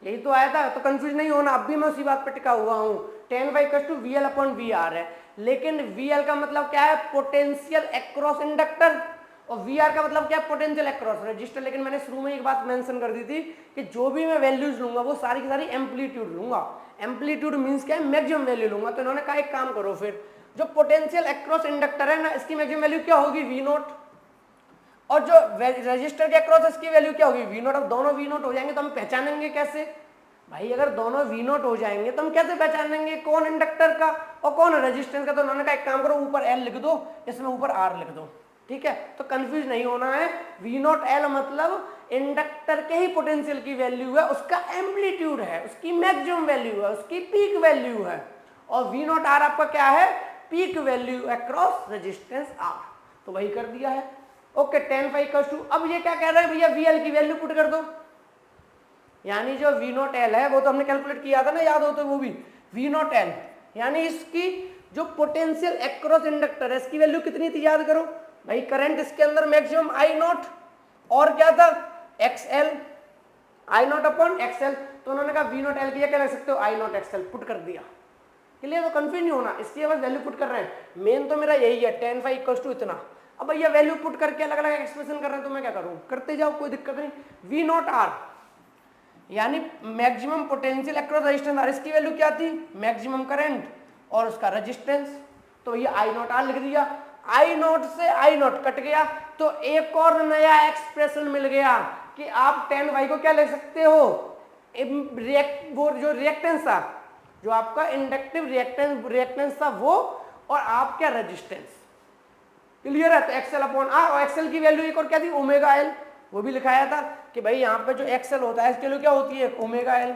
Speaker 1: यही तो आया था। तो कंफ्यूज नहीं होना, अब भी मैं उसी बात पर टिका हुआ हूँ, tan phi equals to VL upon VR है। लेकिन VL का मतलब क्या है, पोटेंशियल अक्रॉस इंडक्टर, और VR का मतलब क्या है, पोटेंशियल अक्रॉस रजिस्टर। लेकिन मैंने शुरू में एक बात मेंशन कर दी थी कि जो भी मैं वैल्यूज लूंगा वो सारी की सारी एम्पलीट्यूड लूंगा। एम्पलीट्यूड मींस क्या है, मैक्सिमम वैल्यू लूंगा। तो इन्होंने कहा एक काम करो, फिर जो पोटेंशियल अक्रॉस इंडक्टर है ना, इसकी मैक्सिमम वैल्यू क्या होगी, V नॉट, और जो रजिस्टर के अक्रॉस इसकी वैल्यू क्या होगी, V नॉट। अब दोनों V नॉट हो जाएंगे तो हम पहचानेंगे कैसे भाई, अगर दोनों V नॉट हो जाएंगे तो हम कैसे पहचानेंगे कौन इंडक्टर का और कौन रेजिस्टेंस का। तो उन्होंने कहा एक काम करो, ऊपर L लिख दो, इसमें ऊपर R लिख दो, ठीक है। तो कंफ्यूज नहीं होना है, V नॉट L मतलब इंडक्टर के ही पोटेंशियल की वैल्यू है, उसका एम्पलीट्यूड है, उसकी मैक्सिमम वैल्यू है, उसकी पीक वैल्यू है। और V नॉट R आपका क्या है, peak value across resistance R। तो वही कर दिया है, okay. tan phi equals to, अब ये क्या कह रहे हैं भैया, VL की वैल्यू पुट कर दो, यानी जो V नॉट L है वो तो हमने कैलकुलेट किया था ना, याद हो तो वो भी V नॉट L, यानी इसकी जो पोटेंशियल अक्रॉस इंडक्टर है इसकी वैल्यू कितनी थी, याद करो भाई। करंट इसके अंदर मैक्सिमम I नॉट, और क्या था XL, I not upon XL। तो उन्होंने कहा V नॉट L की क्या लिख सकते हो, I नॉट XL, पुट कर दिया। क्लियर, तो कंफ्यूज नहीं होना, इसकी बस वैल्यू पुट कर रहे हैं। मेन तो मेरा यही है, tan फाई इक्वल्स टू इतना। अब भैया वैल्यू पुट करके अलग अलग एक्सप्रेशन कर रहे हैं तो मैं क्या करूं, करते जाओ, कोई दिक्कत नहीं। V नॉट R यानी maximum potential across resistance R, इसकी वैल्यू क्या थी, मैक्सिमम करंट और उसका रेजिस्टेंस। तो ये I नॉट R लिख दिया, I नॉट से I नॉट कट गया, तो एक और नया एक्सप्रेशन मिल गया कि आप tan फाई को क्या ले सकते हो, वो जो रिएक्टेंस था, जो आपका इंडक्टिव रिएक्टेंस था वो, और आपका रेजिस्टेंस। क्लियर है, तो XL अपॉन R, और XL की वैल्यू एक और क्या थी, ओमेगा L, वो भी लिखाया था कि भाई यहाँ पे जो XL होता है इसकी वैल्यू क्या होती है, ओमेगा L।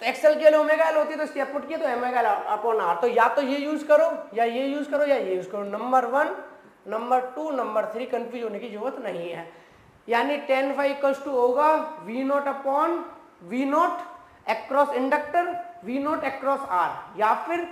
Speaker 1: तो XL की वैल्यू ओमेगा L होती है, तो इसकी पुट किया तो ओमेगा L अपॉन R। तो या तो ये यूज करो या ये यूज करो या ये यूज करो, नंबर 1, नंबर 2, नंबर 3, कंफ्यूज होने की जरूरत नहीं है। यानी tan फाई इक्वल्स टू होगा V not upon V not across inductor, V not across R, या फिर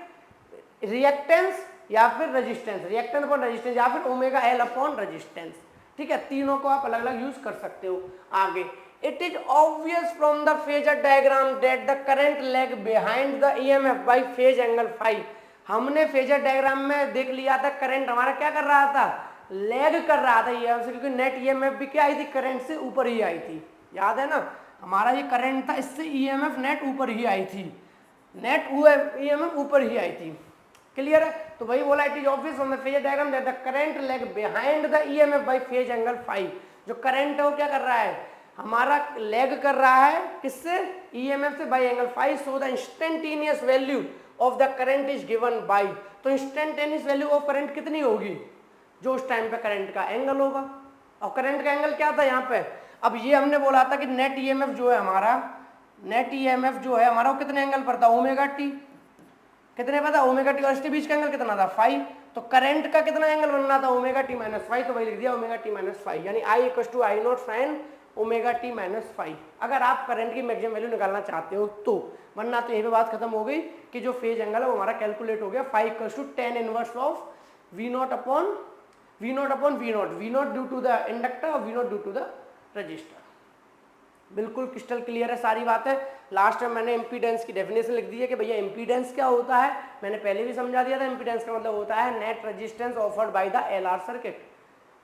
Speaker 1: रिएक्टेंस या फिर रेजिस्टेंस, रिएक्टेंस अपॉन रेजिस्टेंस, या फिर ओमेगा L अपॉन रेजिस्टेंस। ठीक है, तीनों को आप अलग अलग यूज कर सकते हो। आगे, it is obvious from the phasor diagram that the current lag behind the EMF by phase angle phi. हमने फेजर डायग्राम में देख लिया था करंट हमारा क्या कर रहा था, लैग कर रहा था ईएमएफ से, क्योंकि नेट ईएमएफ भी क्या आई थी, करंट से ऊपर ही आई थी। याद है ना, हमारा ये करंट था, इससे ईएमएफ नेट ऊपर ही आई थी, नेट ईएमएफ ऊपर ही आई थी। क्लियर है, तो वही बोला, it is obvious from the phasor diagram that the current lag behind the EMF by phase angle phi. जो करंट है वो क्या कर रहा है, हमारा लैग कर रहा है किससे, ईएमएफ से, by angle phi. So the instantaneous value of the current is given by, तो इंस्टेंटेनियस वैल्यू ऑफ करंट कितनी होगी, जो उस टाइम पे करंट का एंगल होगा। और करंट का एंगल क्या था यहाँ पे, अब ये हमने बोला था कि नेट ईएमएफ जो है हमारा, नेट ईएमएफ जो है हमारा वो कितने एंगल पर था, ओमेगा टी, कितने पता, ओमेगा टी और इसके बीच का एंगल कितना था, फाइव। तो करंट का कितना एंगल बनना था, ओमेगा टी माइनस फाइव, तो वही लिख दिया ओमेगा टी माइनस फाइव, यानी I equal to I not sine omega T minus phi, अगर आप करंट की मैक्सिमम वैल्यू निकालना चाहते हो तो। वरना तो यहीं पे बात खत्म हो गई कि जो फेज एंगल है वो हमारा कैलकुलेट हो गया, phi equal to tan inverse of V naught upon V naught upon V naught, V naught due to the inductor और V naught due to the resistor. बिल्कुल क्रिस्टल क्लियर है सारी बातें। लास्ट में मैंने इम्पीडेंस की डेफिनेशन लिख दी है कि भैया इम्पीडेंस क्या होता है, मैंने पहले भी समझा दिया था। इम्पीडेंस का मतलब होता है net resistance offered by the LR circuit,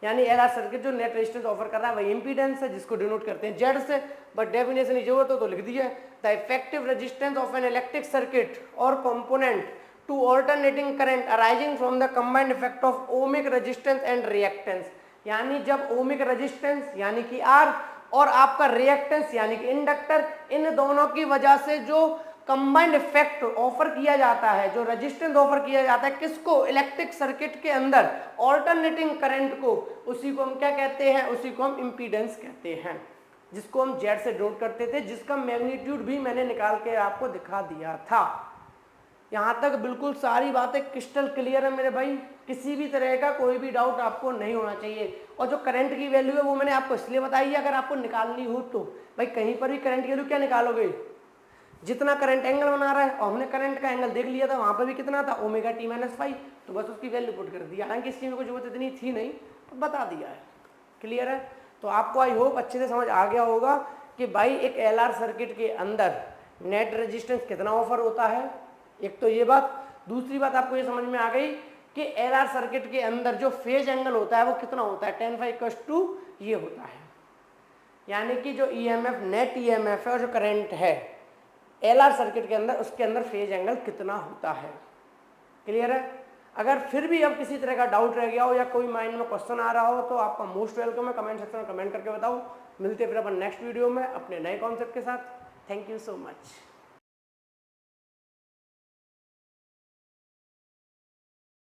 Speaker 1: यानी एलआर सर्किट जो नेट रेजिस्टेंस ऑफर कर रहा है वही इम्पीडेंस है, जिसको डिनोट करते हैं जेड से। बट डेफिनेशन की जरूरत हो तो लिख दिया, the effective resistance of an electric circuit और component to alternating current arising from the combined effect of ohmic resistance and reactance, यानी जब ओमिक रेजिस्टेंस यानी कि आर और आपका रिएक्टेंस यानी कि इंडक्टर, इन दोनों की वजह से जो कंबाइंड इफेक्ट ऑफर किया जाता है, जो रेजिस्टेंस ऑफर किया जाता है किसको, इलेक्ट्रिक सर्किट के अंदर ऑल्टरनेटिंग करंट को, उसी को हम क्या कहते हैं, उसी को हम इम्पीडेंस कहते हैं, जिसको हम जेड से डिनोट करते थे, जिसका मैग्नीट्यूड भी मैंने निकाल के आपको दिखा दिया था। यहाँ तक बिल्कुल सारी बातें क्रिस्टल क्लियर है मेरे भाई, किसी भी तरह का कोई भी डाउट आपको नहीं होना चाहिए। और जो करंट की वैल्यू है वो मैंने आपको इसलिए बताई है, अगर आपको निकालनी हो तो भाई कहीं पर भी करंट की वैल्यू क्या निकालोगे, जितना करंट एंगल बना रहा है, और हमने करंट का एंगल देख लिया था, वहां पर भी कितना था, ओमेगा टी माइनस फाइव, तो बस उसकी वैल्यू पुट कर दिया। हालांकि इसकी कोई जरूरत इतनी थी नहीं, तो बता दिया है। क्लियर है, तो आपको आई होप अच्छे से समझ आ गया होगा कि भाई एक एलआर सर्किट के अंदर नेट रेजिस्टेंस कितना ऑफर होता है, एक तो ये बात। दूसरी बात आपको ये समझ में आ गई कि एलआर सर्किट के अंदर जो फेज एंगल होता है वो कितना होता है, tan फाई इक्वल टू ये होता है, यानी कि जो ईएमएफ नेट ईएमएफ है और जो करंट है एलआर सर्किट के अंदर, उसके अंदर फेज एंगल कितना होता है। क्लियर है, अगर फिर भी अब किसी तरह का डाउट रह गया हो या कोई माइंड में क्वेश्चन आ रहा हो तो आपका मोस्ट वेलकम है, कमेंट सेक्शन में कमेंट करके बताओ। मिलते फिर अपन नेक्स्ट वीडियो में अपने नए कॉन्सेप्ट के साथ। Thank you so much.